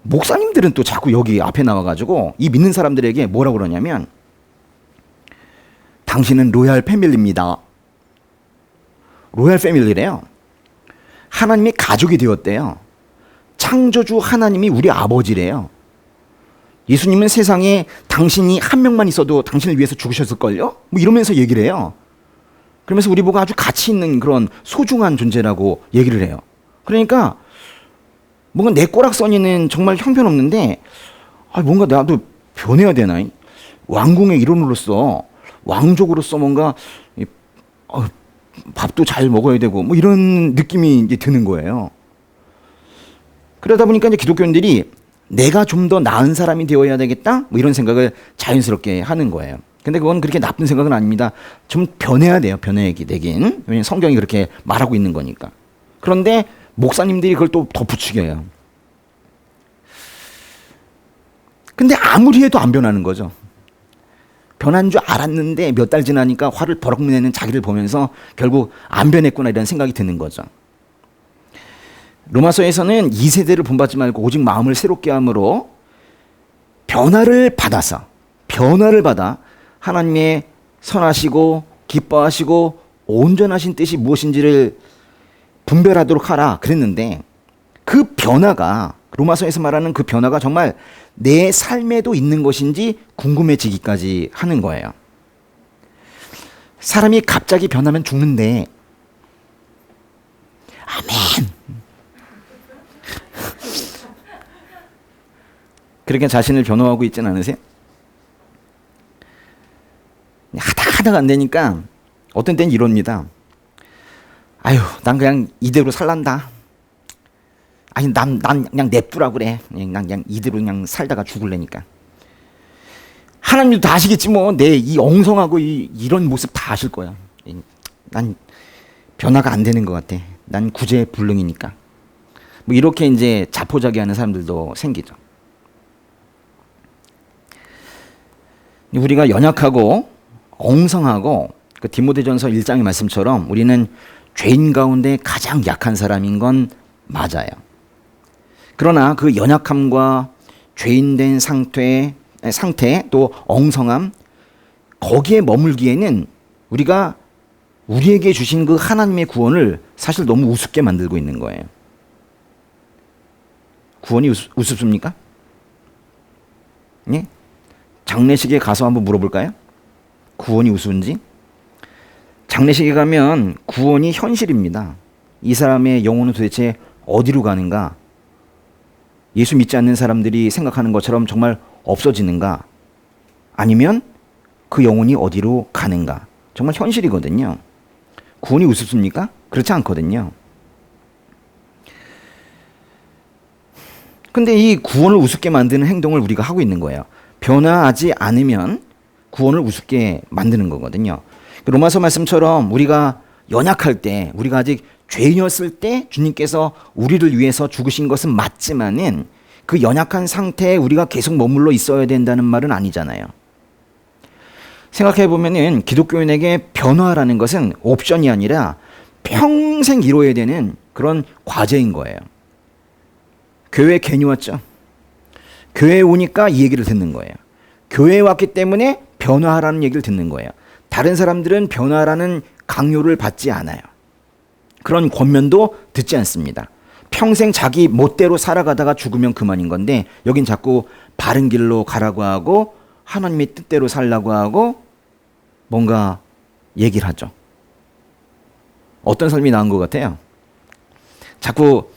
Speaker 1: 목사님들은 또 자꾸 여기 앞에 나와가지고 이 믿는 사람들에게 뭐라고 그러냐면 당신은 로얄 패밀리입니다. 로얄 패밀리래요. 하나님이 가족이 되었대요. 창조주 하나님이 우리 아버지래요. 예수님은 세상에 당신이 한 명만 있어도 당신을 위해서 죽으셨을걸요? 뭐 이러면서 얘기를 해요. 그러면서 우리 보고 아주 가치 있는 그런 소중한 존재라고 얘기를 해요. 그러니까 뭔가 내 꼬락서니는 정말 형편없는데 뭔가 나도 변해야 되나? 왕궁의 일원으로서 왕족으로서 뭔가 밥도 잘 먹어야 되고 뭐 이런 느낌이 이제 드는 거예요. 그러다 보니까 이제 기독교인들이 내가 좀 더 나은 사람이 되어야 되겠다 뭐 이런 생각을 자연스럽게 하는 거예요. 근데 그건 그렇게 나쁜 생각은 아닙니다. 좀 변해야 돼요. 변해야 되긴. 왜냐면 성경이 그렇게 말하고 있는 거니까. 그런데 목사님들이 그걸 또 덧붙이게요. 근데 아무리 해도 안 변하는 거죠. 변한 줄 알았는데 몇 달 지나니까 화를 버럭 내는 자기를 보면서 결국 안 변했구나 이런 생각이 드는 거죠. 로마서에서는 2세대를 본받지 말고 오직 마음을 새롭게 함으로 변화를 받아 하나님의 선하시고 기뻐하시고 온전하신 뜻이 무엇인지를 분별하도록 하라 그랬는데 그 변화가 로마서에서 말하는 그 변화가 정말 내 삶에도 있는 것인지 궁금해지기까지 하는 거예요. 사람이 갑자기 변하면 죽는데 아멘. 그렇게 자신을 변호하고 있지는 않으세요? 하다가 안 되니까 어떤 때는 이럽니다. 아유, 난 그냥 이대로 살란다. 아니, 난 그냥 냅두라 그래. 난 그냥 이대로 그냥 살다가 죽을래니까. 하나님도 다 아시겠지 뭐. 내 이 엉성하고 이런 모습 다 아실 거야. 난 변화가 안 되는 것 같아. 난 구제불능이니까. 뭐 이렇게 이제 자포자기하는 사람들도 생기죠. 우리가 연약하고 엉성하고 그 디모데전서 1장의 말씀처럼 우리는 죄인 가운데 가장 약한 사람인 건 맞아요. 그러나 그 연약함과 죄인된 상태 또 엉성함 거기에 머물기에는 우리가 우리에게 주신 그 하나님의 구원을 사실 너무 우습게 만들고 있는 거예요. 구원이 우습습니까? 예? 장례식에 가서 한번 물어볼까요? 구원이 우스운지? 장례식에 가면 구원이 현실입니다. 이 사람의 영혼은 도대체 어디로 가는가? 예수 믿지 않는 사람들이 생각하는 것처럼 정말 없어지는가? 아니면 그 영혼이 어디로 가는가? 정말 현실이거든요. 구원이 우습습니까? 그렇지 않거든요. 근데 이 구원을 우습게 만드는 행동을 우리가 하고 있는 거예요. 변화하지 않으면 구원을 우습게 만드는 거거든요. 로마서 말씀처럼 우리가 연약할 때, 우리가 아직 죄인이었을 때 주님께서 우리를 위해서 죽으신 것은 맞지만은 그 연약한 상태에 우리가 계속 머물러 있어야 된다는 말은 아니잖아요. 생각해 보면은 기독교인에게 변화라는 것은 옵션이 아니라 평생 이루어야 되는 그런 과제인 거예요. 교회에 괜히 왔죠. 교회에 오니까 이 얘기를 듣는 거예요. 교회에 왔기 때문에 변화하라는 얘기를 듣는 거예요. 다른 사람들은 변화라는 강요를 받지 않아요. 그런 권면도 듣지 않습니다. 평생 자기 멋대로 살아가다가 죽으면 그만인 건데 여긴 자꾸 바른 길로 가라고 하고 하나님의 뜻대로 살라고 하고 뭔가 얘기를 하죠. 어떤 삶이 나은 것 같아요? 자꾸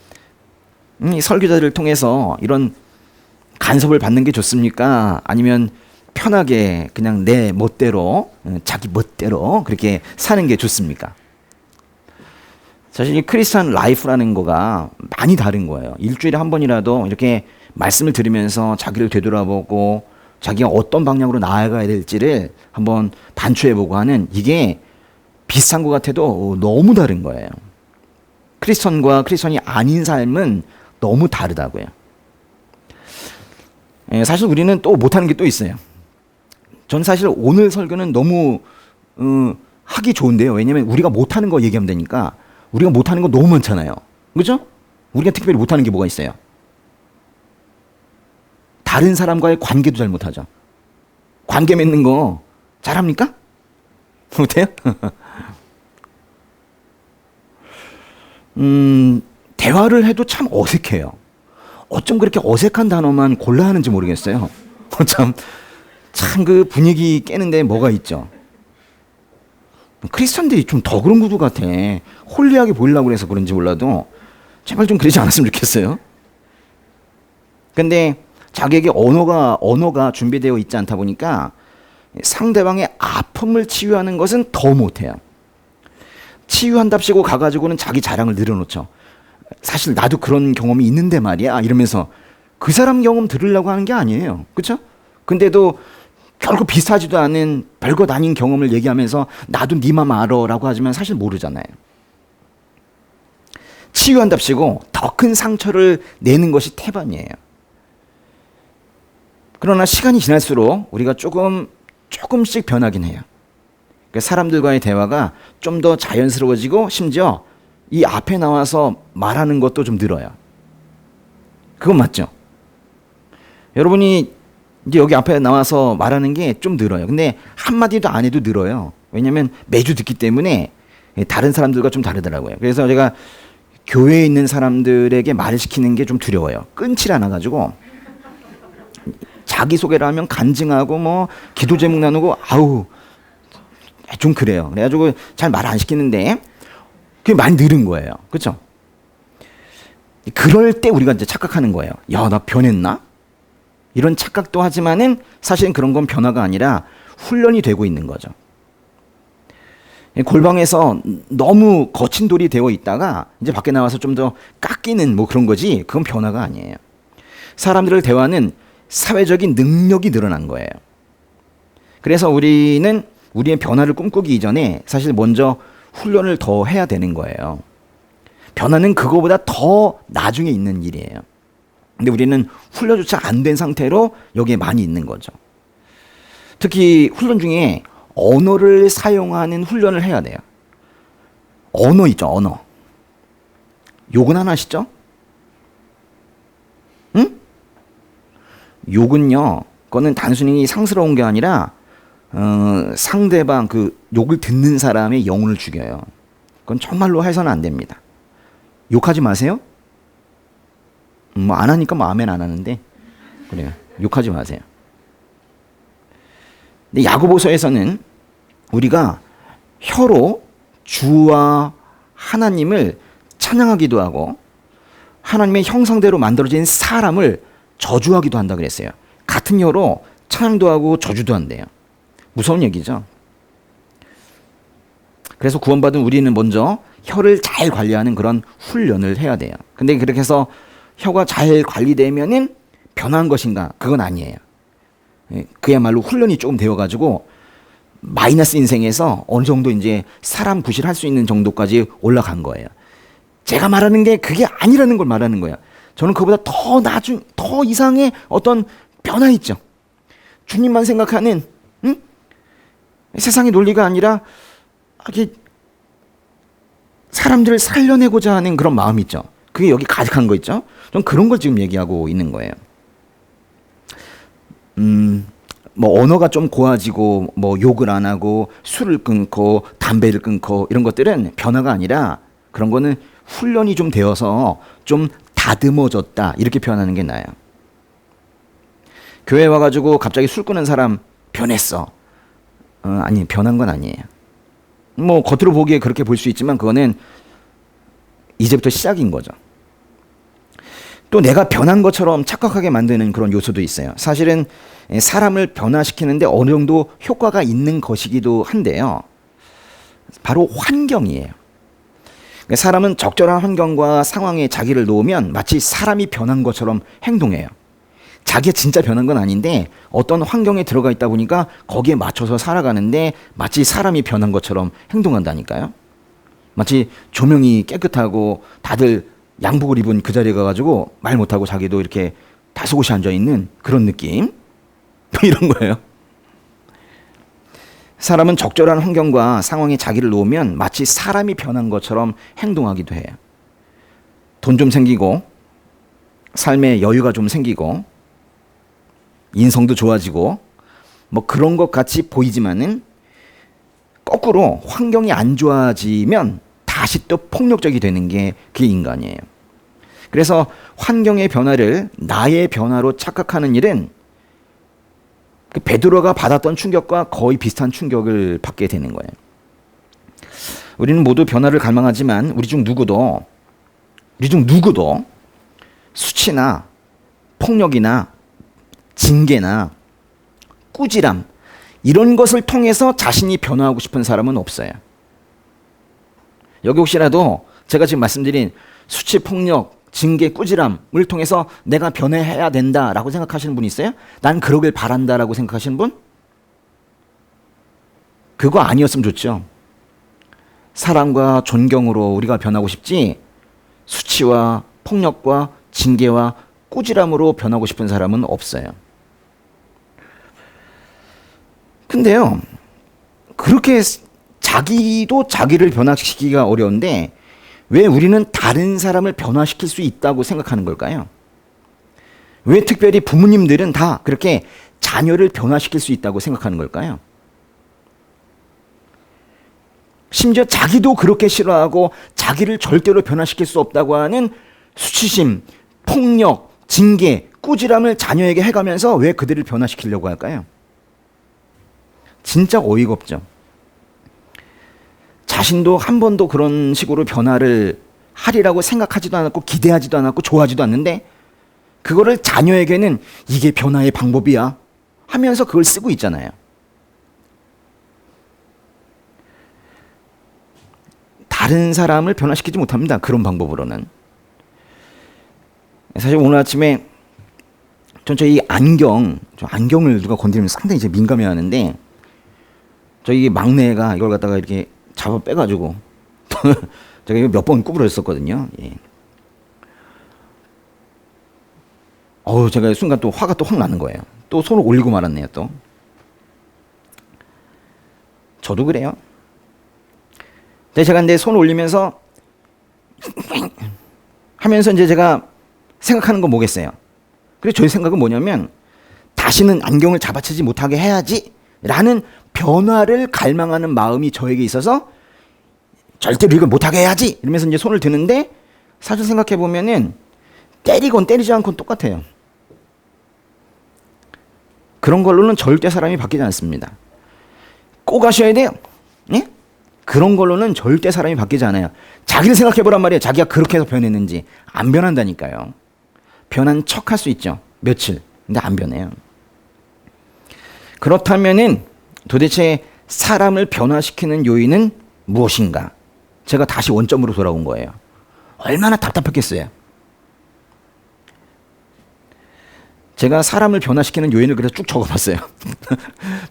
Speaker 1: 설교자들을 통해서 이런 간섭을 받는 게 좋습니까? 아니면 편하게 그냥 내 멋대로 자기 멋대로 그렇게 사는 게 좋습니까? 사실 이 크리스찬 라이프라는 거가 많이 다른 거예요. 일주일에 한 번이라도 이렇게 말씀을 들으면서 자기를 되돌아보고 자기가 어떤 방향으로 나아가야 될지를 한번 반추해보고 하는 이게 비슷한 것 같아도 너무 다른 거예요. 크리스천과 크리스천이 아닌 삶은 너무 다르다고요. 사실 우리는 또 못하는 게 또 있어요. 전 사실 오늘 설교는 너무 하기 좋은데요. 왜냐하면 우리가 못하는 거 얘기하면 되니까 우리가 못하는 거 너무 많잖아요. 그렇죠? 우리가 특별히 못하는 게 뭐가 있어요? 다른 사람과의 관계도 잘 못하죠. 관계 맺는 거 잘합니까? 못해요? 대화를 해도 참 어색해요. 어쩜 그렇게 어색한 단어만 골라 하는지 모르겠어요. 참 그 분위기 깨는데 뭐가 있죠. 크리스천들이 좀 더 그런 구도 같아. 홀리하게 보이려고 해서 그런지 몰라도 제발 좀 그러지 않았으면 좋겠어요. 근데 자기에게 언어가 준비되어 있지 않다 보니까 상대방의 아픔을 치유하는 것은 더 못해요. 치유한답시고 가가지고는 자기 자랑을 늘어놓죠. 사실 나도 그런 경험이 있는데 말이야 이러면서 그 사람 경험 들으려고 하는 게 아니에요. 그렇죠? 근데도 결국 비슷하지도 않은 별것 아닌 경험을 얘기하면서 나도 네 맘 알아라고 하지만 사실 모르잖아요. 치유한답시고 더 큰 상처를 내는 것이 태반이에요. 그러나 시간이 지날수록 우리가 조금씩 변하긴 해요. 그러니까 사람들과의 대화가 좀 더 자연스러워지고 심지어 이 앞에 나와서 말하는 것도 좀 늘어요. 그건 맞죠? 여러분이 이제 여기 앞에 나와서 말하는 게 좀 늘어요. 근데 한마디도 안 해도 늘어요. 왜냐하면 매주 듣기 때문에 다른 사람들과 좀 다르더라고요. 그래서 제가 교회에 있는 사람들에게 말을 시키는 게 좀 두려워요. 끊질 않아가지고 자기소개를 하면 간증하고 뭐 기도 제목 나누고 아우 좀 그래요. 그래가지고 잘 말 안 시키는데 그게 많이 늘은 거예요. 그렇죠? 그럴 때 우리가 이제 착각하는 거예요. 야, 나 변했나? 이런 착각도 하지만은 사실은 그런 건 변화가 아니라 훈련이 되고 있는 거죠. 골방에서 너무 거친 돌이 되어 있다가 이제 밖에 나와서 좀 더 깎이는 뭐 그런 거지 그건 변화가 아니에요. 사람들을 대화는 사회적인 능력이 늘어난 거예요. 그래서 우리는 우리의 변화를 꿈꾸기 이전에 사실 먼저 훈련을 더 해야 되는 거예요. 변화는 그거보다 더 나중에 있는 일이에요. 근데 우리는 훈련조차 안 된 상태로 여기에 많이 있는 거죠. 특히 훈련 중에 언어를 사용하는 훈련을 해야 돼요. 언어 있죠, 언어. 욕은 하나 아시죠? 응? 욕은요, 그거는 단순히 상스러운 게 아니라 상대방 그 욕을 듣는 사람의 영혼을 죽여요. 그건 정말로 해서는 안 됩니다. 욕하지 마세요. 뭐 안 하니까 뭐 아멘 안 하는데 그래요. 욕하지 마세요. 근데 야고보서에서는 우리가 혀로 주와 하나님을 찬양하기도 하고 하나님의 형상대로 만들어진 사람을 저주하기도 한다 그랬어요. 같은 혀로 찬양도 하고 저주도 한대요. 무서운 얘기죠. 그래서 구원받은 우리는 먼저 혀를 잘 관리하는 그런 훈련을 해야 돼요. 근데 그렇게 해서 혀가 잘 관리되면은 변한 것인가? 그건 아니에요. 그야말로 훈련이 조금 되어가지고 마이너스 인생에서 어느 정도 이제 사람 구실할 수 있는 정도까지 올라간 거예요. 제가 말하는 게 그게 아니라는 걸 말하는 거예요. 저는 그보다 더 이상의 어떤 변화 있죠. 주님만 생각하는 세상의 논리가 아니라 이게 사람들을 살려내고자 하는 그런 마음이 있죠. 그게 여기 가득한 거 있죠. 전 그런 걸 지금 얘기하고 있는 거예요. 뭐 언어가 좀 고와지고 뭐 욕을 안 하고 술을 끊고 담배를 끊고 이런 것들은 변화가 아니라 그런 거는 훈련이 좀 되어서 좀 다듬어졌다 이렇게 표현하는 게 나아요. 교회 와가지고 갑자기 술 끊는 사람 변했어. 아니 변한 건 아니에요. 뭐 겉으로 보기에 그렇게 볼 수 있지만 그거는 이제부터 시작인 거죠. 또 내가 변한 것처럼 착각하게 만드는 그런 요소도 있어요. 사실은 사람을 변화시키는데 어느 정도 효과가 있는 것이기도 한데요. 바로 환경이에요. 사람은 적절한 환경과 상황에 자기를 놓으면 마치 사람이 변한 것처럼 행동해요. 자기가 진짜 변한 건 아닌데 어떤 환경에 들어가 있다 보니까 거기에 맞춰서 살아가는데 마치 사람이 변한 것처럼 행동한다니까요. 마치 조명이 깨끗하고 다들 양복을 입은 그 자리에 가가지고 말 못하고 자기도 이렇게 다소곳이 앉아있는 그런 느낌? 이런 거예요. 사람은 적절한 환경과 상황에 자기를 놓으면 마치 사람이 변한 것처럼 행동하기도 해요. 돈 좀 생기고 삶에 여유가 좀 생기고 인성도 좋아지고 뭐 그런 것 같이 보이지만은 거꾸로 환경이 안 좋아지면 다시 또 폭력적이 되는 게 그게 인간이에요. 그래서 환경의 변화를 나의 변화로 착각하는 일은 그 베드로가 받았던 충격과 거의 비슷한 충격을 받게 되는 거예요. 우리는 모두 변화를 갈망하지만 우리 중 누구도 수치나 폭력이나 징계나 꾸지람 이런 것을 통해서 자신이 변화하고 싶은 사람은 없어요. 여기 혹시라도 제가 지금 말씀드린 수치, 폭력, 징계, 꾸지람을 통해서 내가 변해야 된다라고 생각하시는 분 있어요? 난 그러길 바란다라고 생각하시는 분? 그거 아니었으면 좋죠. 사랑과 존경으로 우리가 변하고 싶지 수치와 폭력과 징계와 꾸지람으로 변하고 싶은 사람은 없어요. 근데요, 그렇게 자기도 자기를 변화시키기가 어려운데 왜 우리는 다른 사람을 변화시킬 수 있다고 생각하는 걸까요? 왜 특별히 부모님들은 다 그렇게 자녀를 변화시킬 수 있다고 생각하는 걸까요? 심지어 자기도 그렇게 싫어하고 자기를 절대로 변화시킬 수 없다고 하는 수치심, 폭력, 징계, 꾸지람을 자녀에게 해가면서 왜 그들을 변화시키려고 할까요? 진짜 어이가 없죠. 자신도 한 번도 그런 식으로 변화를 하리라고 생각하지도 않았고 기대하지도 않았고 좋아하지도 않는데 그거를 자녀에게는 이게 변화의 방법이야 하면서 그걸 쓰고 있잖아요. 다른 사람을 변화시키지 못합니다. 그런 방법으로는. 사실 오늘 아침에 저 안경을 누가 건드리면 상당히 이제 민감해하는데 저희 막내가 이걸 갖다가 이렇게 잡아 빼가지고 제가 이거 몇 번 구부러졌었거든요. 예. 제가 순간 또 화가 또 확 나는 거예요. 또 손을 올리고 말았네요. 또 저도 그래요. 제가 근데 손을 올리면서 하면서 이제 제가 생각하는 건 뭐겠어요? 그래서 저희 생각은 뭐냐면 다시는 안경을 잡아채지 못하게 해야지 라는 변화를 갈망하는 마음이 저에게 있어서 절대로 이걸 못하게 해야지 이러면서 이제 손을 드는데 사실 생각해 보면은 때리건 때리지 않건 똑같아요. 그런 걸로는 절대 사람이 바뀌지 않습니다. 꼭 아셔야 돼요. 예? 그런 걸로는 절대 사람이 바뀌지 않아요. 자기를 생각해 보란 말이에요. 자기가 그렇게 해서 변했는지. 안 변한다니까요. 변한 척 할 수 있죠. 며칠. 근데 안 변해요. 그렇다면은 도대체 사람을 변화시키는 요인은 무엇인가? 제가 다시 원점으로 돌아온 거예요. 얼마나 답답했겠어요. 제가 사람을 변화시키는 요인을 그래서 쭉 적어봤어요.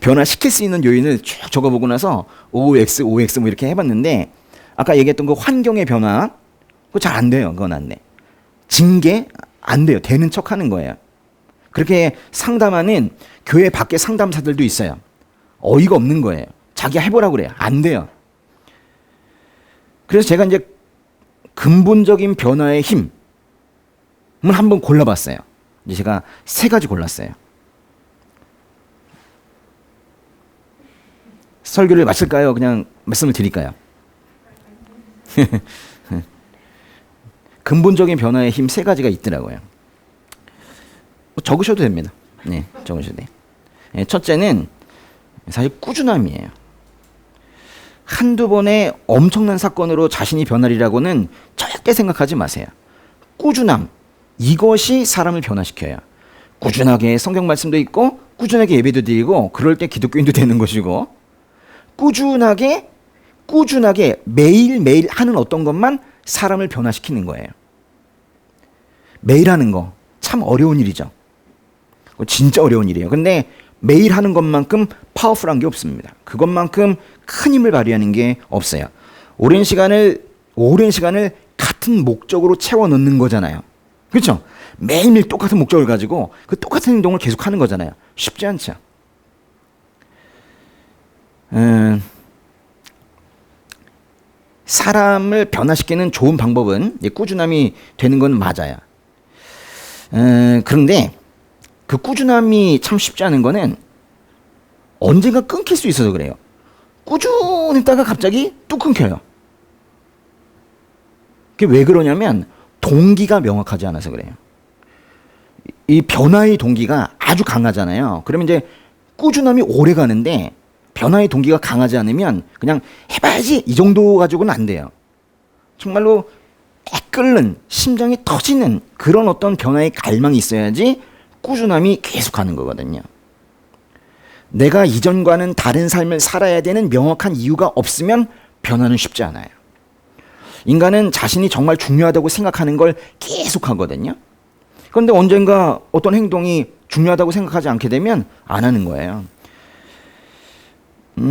Speaker 1: 변화시킬 수 있는 요인을 쭉 적어보고 나서 OX, OX 뭐 이렇게 해봤는데 아까 얘기했던 그 환경의 변화 그거 잘 안 돼요. 그건 안 돼. 징계 안 돼요. 되는 척하는 거예요. 그렇게 상담하는 교회 밖에 상담사들도 있어요. 어이가 없는 거예요. 자기가 해보라고 그래요. 안 돼요. 그래서 제가 이제 근본적인 변화의 힘을 한번 골라봤어요. 이제 제가 3가지 골랐어요. 설교를 마칠까요? 그냥 말씀을 드릴까요? 근본적인 변화의 힘 3가지가 있더라고요. 적으셔도 됩니다. 네, 적으셔도 돼요. 네, 첫째는 사실 꾸준함이에요. 한두 번의 엄청난 사건으로 자신이 변하리라고는 절대 생각하지 마세요. 꾸준함. 이것이 사람을 변화시켜요. 꾸준하게 성경 말씀도 있고 꾸준하게 예배도 드리고 그럴 때 기독교인도 되는 것이고 꾸준하게 매일매일 하는 어떤 것만 사람을 변화시키는 거예요. 매일 하는 거 참 어려운 일이죠. 진짜 어려운 일이에요. 근데 매일 하는 것만큼 파워풀한 게 없습니다. 그것만큼 큰 힘을 발휘하는 게 없어요. 오랜 시간을 같은 목적으로 채워 넣는 거잖아요. 그렇죠? 매일매일 똑같은 목적을 가지고 그 똑같은 행동을 계속 하는 거잖아요. 쉽지 않죠. 사람을 변화시키는 좋은 방법은 꾸준함이 되는 건 맞아요. 그런데 그 꾸준함이 참 쉽지 않은 거는 언젠가 끊길 수 있어서 그래요. 꾸준했다가 갑자기 뚝 끊겨요. 그게 왜 그러냐면 동기가 명확하지 않아서 그래요. 이 변화의 동기가 아주 강하잖아요. 그러면 이제 꾸준함이 오래 가는데 변화의 동기가 강하지 않으면 그냥 해봐야지 이 정도 가지고는 안 돼요. 정말로 끓는 심장이 터지는 그런 어떤 변화의 갈망이 있어야지 꾸준함이 계속 가는 거거든요. 내가 이전과는 다른 삶을 살아야 되는 명확한 이유가 없으면 변화는 쉽지 않아요. 인간은 자신이 정말 중요하다고 생각하는 걸 계속 하거든요. 그런데 언젠가 어떤 행동이 중요하다고 생각하지 않게 되면 안 하는 거예요.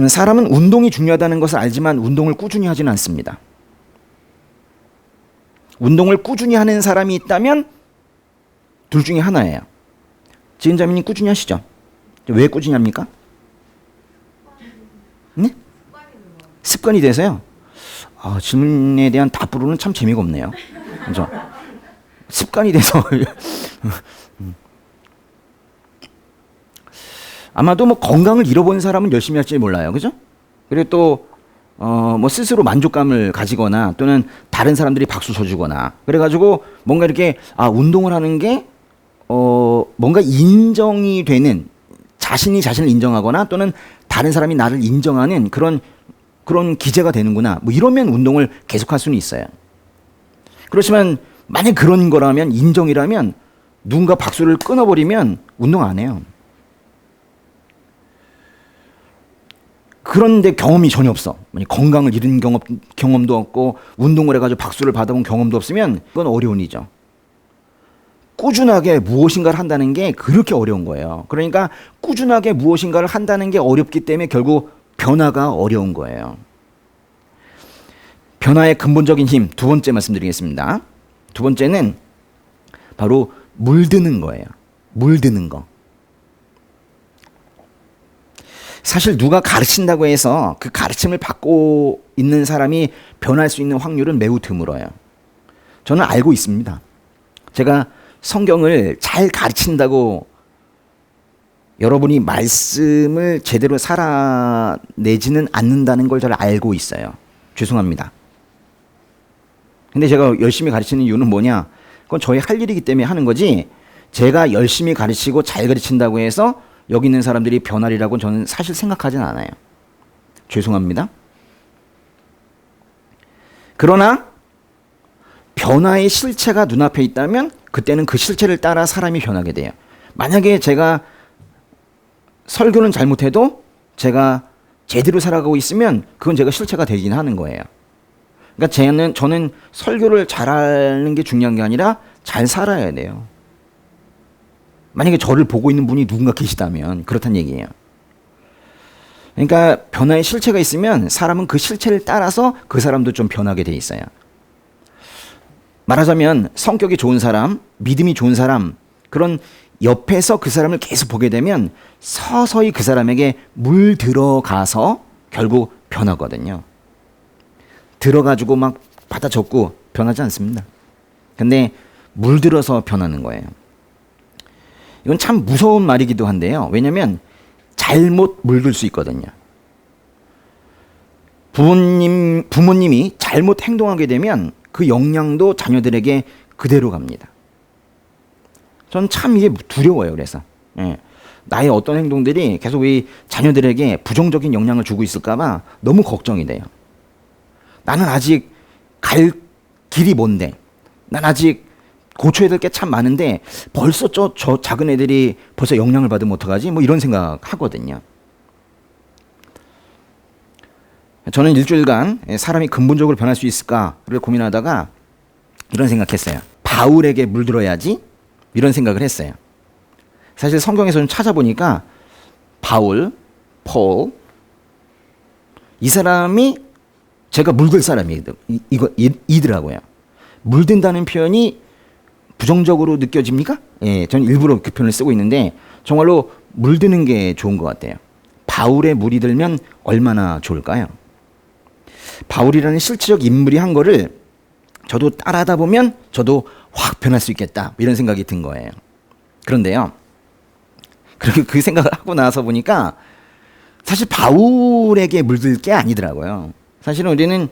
Speaker 1: 사람은 운동이 중요하다는 것을 알지만 운동을 꾸준히 하지는 않습니다. 운동을 꾸준히 하는 사람이 있다면 둘 중에 하나예요. 지은자매님 꾸준히 하시죠? 왜 꾸준히 합니까? 네? 습관이 돼서요? 질문에 대한 답으로는 참 재미가 없네요. 그죠? 습관이 돼서. 아마도 뭐 건강을 잃어본 사람은 열심히 할지 몰라요. 그죠? 그리고 또, 뭐 스스로 만족감을 가지거나 또는 다른 사람들이 박수 쳐주거나 그래가지고 뭔가 이렇게, 운동을 하는 게, 뭔가 인정이 되는 자신이 자신을 인정하거나 또는 다른 사람이 나를 인정하는 그런 기제가 되는구나. 뭐 이러면 운동을 계속할 수는 있어요. 그렇지만 만약 그런 거라면 인정이라면 누군가 박수를 끊어버리면 운동 안 해요. 그런데 경험이 전혀 없어. 건강을 잃은 경험도 없고 운동을 해가지고 박수를 받아본 경험도 없으면 그건 어려운 일이죠. 꾸준하게 무엇인가를 한다는 게 그렇게 어려운 거예요. 그러니까 꾸준하게 무엇인가를 한다는 게 어렵기 때문에 결국 변화가 어려운 거예요. 변화의 근본적인 힘, 2번째 말씀드리겠습니다. 2번째는 바로 물드는 거예요. 물드는 거. 사실 누가 가르친다고 해서 그 가르침을 받고 있는 사람이 변할 수 있는 확률은 매우 드물어요. 저는 알고 있습니다. 제가 성경을 잘 가르친다고 여러분이 말씀을 제대로 살아내지는 않는다는 걸 잘 알고 있어요. 죄송합니다. 근데 제가 열심히 가르치는 이유는 뭐냐? 그건 저희 할 일이기 때문에 하는 거지 제가 열심히 가르치고 잘 가르친다고 해서 여기 있는 사람들이 변하리라고 저는 사실 생각하진 않아요. 죄송합니다. 그러나 변화의 실체가 눈앞에 있다면 그때는 그 실체를 따라 사람이 변하게 돼요. 만약에 제가 설교는 잘못해도 제가 제대로 살아가고 있으면 그건 제가 실체가 되긴 하는 거예요. 그러니까 저는 설교를 잘하는 게 중요한 게 아니라 잘 살아야 돼요. 만약에 저를 보고 있는 분이 누군가 계시다면 그렇단 얘기예요. 그러니까 변화의 실체가 있으면 사람은 그 실체를 따라서 그 사람도 좀 변하게 돼 있어요. 말하자면 성격이 좋은 사람, 믿음이 좋은 사람, 그런 옆에서 그 사람을 계속 보게 되면 서서히 그 사람에게 물들어가서 결국 변하거든요. 들어가지고 막 받아 적고 변하지 않습니다. 근데 물들어서 변하는 거예요. 이건 참 무서운 말이기도 한데요. 왜냐하면 잘못 물들 수 있거든요. 부모님이 잘못 행동하게 되면 그 영향도 자녀들에게 그대로 갑니다. 전 참 이게 두려워요. 그래서 나의 어떤 행동들이 계속 이 자녀들에게 부정적인 영향을 주고 있을까 봐 너무 걱정이 돼요. 나는 아직 갈 길이 먼데, 난 아직 고쳐야 될 게 참 많은데 벌써 저 작은 애들이 벌써 영향을 받으면 어떡하지? 뭐 이런 생각 하거든요. 저는 일주일간 사람이 근본적으로 변할 수 있을까를 고민하다가 이런 생각했어요. 바울에게 물들어야지? 이런 생각을 했어요. 사실 성경에서 좀 찾아보니까 바울, 폴, 이 사람이 제가 물들 사람이더라고요. 물든다는 표현이 부정적으로 느껴집니까? 예, 저는 일부러 그 표현을 쓰고 있는데 정말로 물드는 게 좋은 것 같아요. 바울의 물이 들면 얼마나 좋을까요? 바울이라는 실체적 인물이 한 거를 저도 따라하다 보면 저도 확 변할 수 있겠다 이런 생각이 든 거예요. 그런데요, 그렇게 그 생각을 하고 나서 보니까 사실 바울에게 물들 게 아니더라고요. 사실은 우리는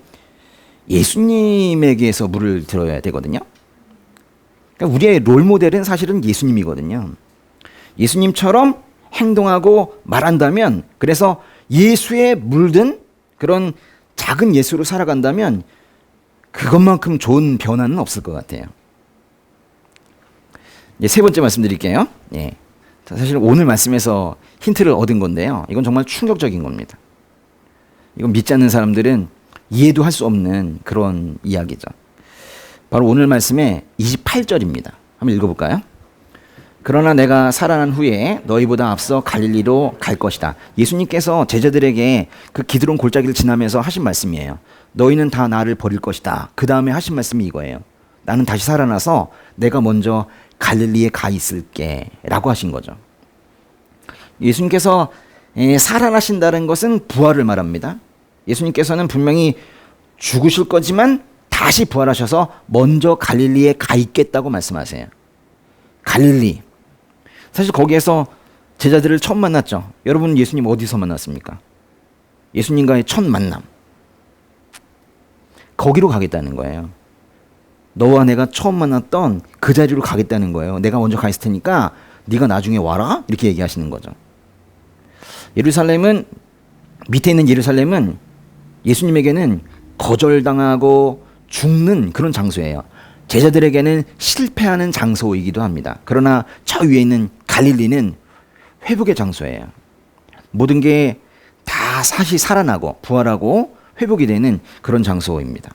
Speaker 1: 예수님에게서 물을 들어야 되거든요. 그러니까 우리의 롤모델은 사실은 예수님이거든요. 예수님처럼 행동하고 말한다면, 그래서 예수에 물든 그런 작은 예수로 살아간다면 그것만큼 좋은 변화는 없을 것 같아요. 세 번째 말씀드릴게요. 예. 사실 오늘 말씀에서 힌트를 얻은 건데요. 이건 정말 충격적인 겁니다. 이건 믿지 않는 사람들은 이해도 할 수 없는 그런 이야기죠. 바로 오늘 말씀의 28절입니다. 한번 읽어볼까요? 그러나 내가 살아난 후에 너희보다 앞서 갈릴리로 갈 것이다. 예수님께서 제자들에게 그 기드론 골짜기를 지나면서 하신 말씀이에요. 너희는 다 나를 버릴 것이다. 그 다음에 하신 말씀이 이거예요. 나는 다시 살아나서 내가 먼저 갈릴리에 가 있을게 라고 하신 거죠. 예수님께서 살아나신다는 것은 부활을 말합니다. 예수님께서는 분명히 죽으실 거지만 다시 부활하셔서 먼저 갈릴리에 가 있겠다고 말씀하세요. 갈릴리. 사실 거기에서 제자들을 처음 만났죠. 여러분, 예수님 어디서 만났습니까? 예수님과의 첫 만남. 거기로 가겠다는 거예요. 너와 내가 처음 만났던 그 자리로 가겠다는 거예요. 내가 먼저 가 있을 테니까 네가 나중에 와라? 이렇게 얘기하시는 거죠. 예루살렘은, 밑에 있는 예루살렘은 예수님에게는 거절당하고 죽는 그런 장소예요. 제자들에게는 실패하는 장소이기도 합니다. 그러나 저 위에 있는 갈릴리는 회복의 장소예요. 모든 게 다 다시 살아나고 부활하고 회복이 되는 그런 장소입니다.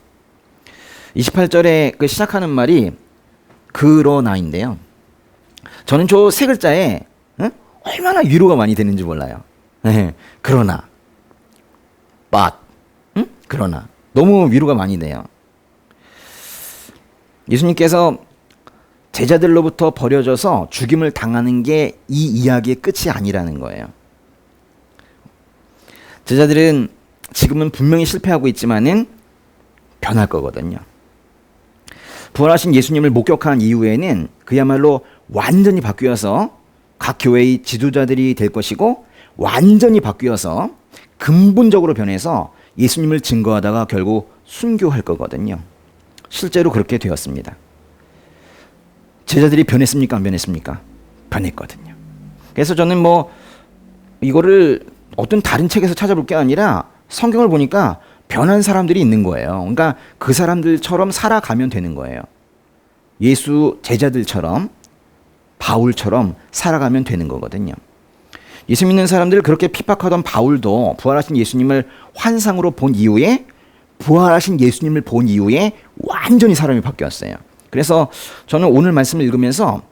Speaker 1: 28절에 그 시작하는 말이 그러나인데요. 저는 저 세 글자에 얼마나 위로가 많이 되는지 몰라요. 그러나, but, 그러나 너무 위로가 많이 돼요. 예수님께서 제자들로부터 버려져서 죽임을 당하는 게 이 이야기의 끝이 아니라는 거예요. 제자들은 지금은 분명히 실패하고 있지만은 변할 거거든요. 부활하신 예수님을 목격한 이후에는 그야말로 완전히 바뀌어서 각 교회의 지도자들이 될 것이고, 완전히 바뀌어서 근본적으로 변해서 예수님을 증거하다가 결국 순교할 거거든요. 실제로 그렇게 되었습니다. 제자들이 변했습니까? 안 변했습니까? 변했거든요. 그래서 저는 이거를 어떤 다른 책에서 찾아볼 게 아니라 성경을 보니까 변한 사람들이 있는 거예요. 그러니까 그 사람들처럼 살아가면 되는 거예요. 예수 제자들처럼, 바울처럼 살아가면 되는 거거든요. 예수 믿는 사람들을 그렇게 핍박하던 바울도 부활하신 예수님을 환상으로 본 이후에, 부활하신 예수님을 본 이후에 완전히 사람이 바뀌었어요. 그래서 저는 오늘 말씀을 읽으면서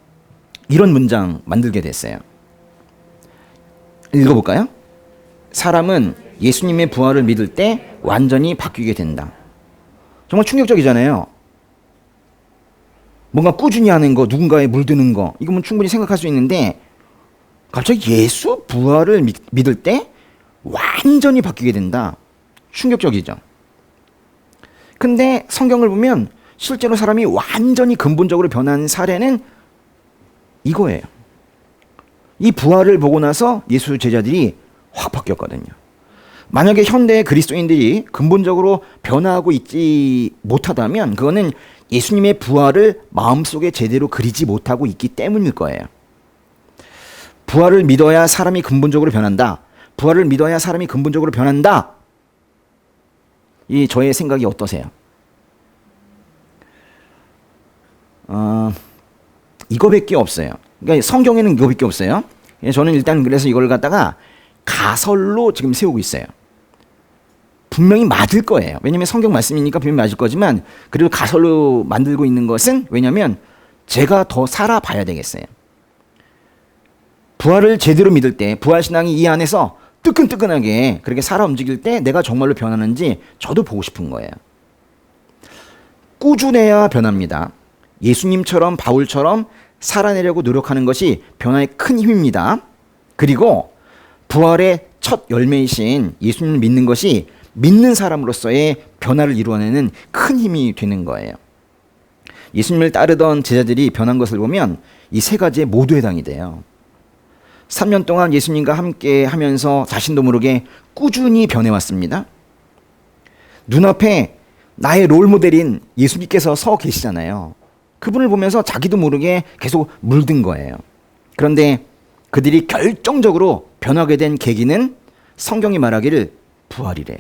Speaker 1: 이런 문장 만들게 됐어요. 읽어볼까요? 사람은 예수님의 부활을 믿을 때 완전히 바뀌게 된다. 정말 충격적이잖아요. 뭔가 꾸준히 하는 거, 누군가에 물드는 거, 이거면 충분히 생각할 수 있는데 갑자기 예수 부활을 믿을 때 완전히 바뀌게 된다. 충격적이죠. 근데 성경을 보면 실제로 사람이 완전히 근본적으로 변한 사례는 이거예요. 이 부활을 보고 나서 예수 제자들이 확 바뀌었거든요. 만약에 현대의 그리스도인들이 근본적으로 변화하고 있지 못하다면 그거는 예수님의 부활을 마음속에 제대로 그리지 못하고 있기 때문일 거예요. 부활을 믿어야 사람이 근본적으로 변한다. 부활을 믿어야 사람이 근본적으로 변한다. 이 저의 생각이 어떠세요? 이거밖에 없어요. 그러니까 성경에는 이거밖에 없어요. 저는 일단 그래서 이걸 갖다가 가설로 지금 세우고 있어요. 분명히 맞을 거예요. 왜냐하면 성경 말씀이니까 분명히 맞을 거지만 그래도 가설로 만들고 있는 것은 왜냐하면 제가 더 살아봐야 되겠어요. 부활을 제대로 믿을 때 부활신앙이 이 안에서 뜨끈뜨끈하게 그렇게 살아 움직일 때 내가 정말로 변하는지 저도 보고 싶은 거예요. 꾸준해야 변합니다. 예수님처럼 바울처럼 살아내려고 노력하는 것이 변화의 큰 힘입니다. 그리고 부활의 첫 열매이신 예수님을 믿는 것이 믿는 사람으로서의 변화를 이루어내는 큰 힘이 되는 거예요. 예수님을 따르던 제자들이 변한 것을 보면 이 세 가지에 모두 해당이 돼요. 3년 동안 예수님과 함께 하면서 자신도 모르게 꾸준히 변해왔습니다. 눈앞에 나의 롤모델인 예수님께서 서 계시잖아요. 그분을 보면서 자기도 모르게 계속 물든 거예요. 그런데 그들이 결정적으로 변하게 된 계기는 성경이 말하기를 부활이래요.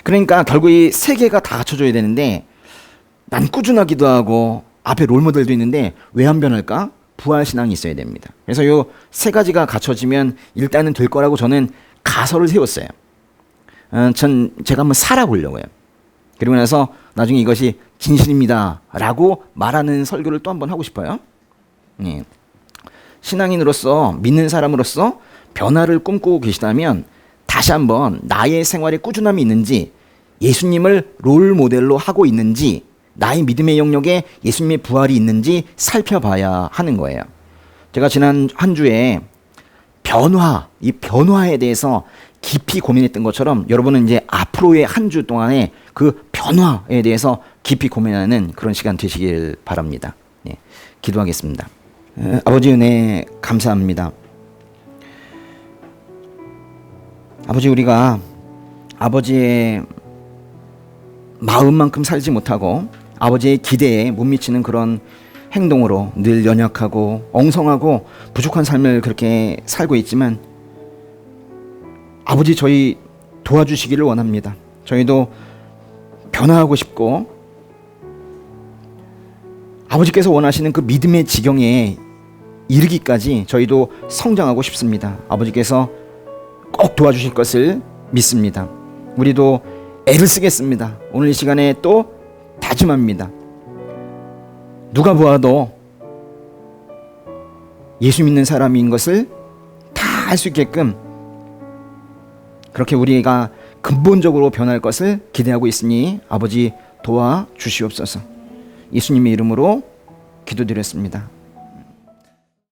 Speaker 1: 그러니까 결국 이 세 개가 다 갖춰져야 되는데 난 꾸준하기도 하고 앞에 롤모델도 있는데 왜 안 변할까? 부활신앙이 있어야 됩니다. 그래서 이 세 가지가 갖춰지면 일단은 될 거라고 저는 가설을 세웠어요. 제가 한번 살아보려고요. 그리고 나서 나중에 이것이 진실입니다 라고 말하는 설교를 또 한번 하고 싶어요. 예. 신앙인으로서 믿는 사람으로서 변화를 꿈꾸고 계시다면 다시 한번 나의 생활에 꾸준함이 있는지 예수님을 롤 모델로 하고 있는지 나의 믿음의 영역에 예수님의 부활이 있는지 살펴봐야 하는 거예요. 제가 지난 한 주에 이 변화에 대해서 깊이 고민했던 것처럼 여러분은 이제 앞으로의 한 주 동안에 그 변화에 대해서 깊이 고민하는 그런 시간 되시길 바랍니다. 네, 기도하겠습니다. 아버지 은혜 감사합니다. 아버지 우리가 아버지의 마음만큼 살지 못하고 아버지의 기대에 못 미치는 그런 행동으로 늘 연약하고 엉성하고 부족한 삶을 그렇게 살고 있지만 아버지 저희 도와주시기를 원합니다. 저희도 변화하고 싶고 아버지께서 원하시는 그 믿음의 지경에 이르기까지 저희도 성장하고 싶습니다. 아버지께서 꼭 도와주실 것을 믿습니다. 우리도 애를 쓰겠습니다. 오늘 이 시간에 또 다짐합니다. 누가 보아도 예수 믿는 사람인 것을 다 알 수 있게끔 그렇게 우리가 근본적으로 변할 것을 기대하고 있으니 아버지 도와주시옵소서. 예수님의 이름으로 기도드렸습니다.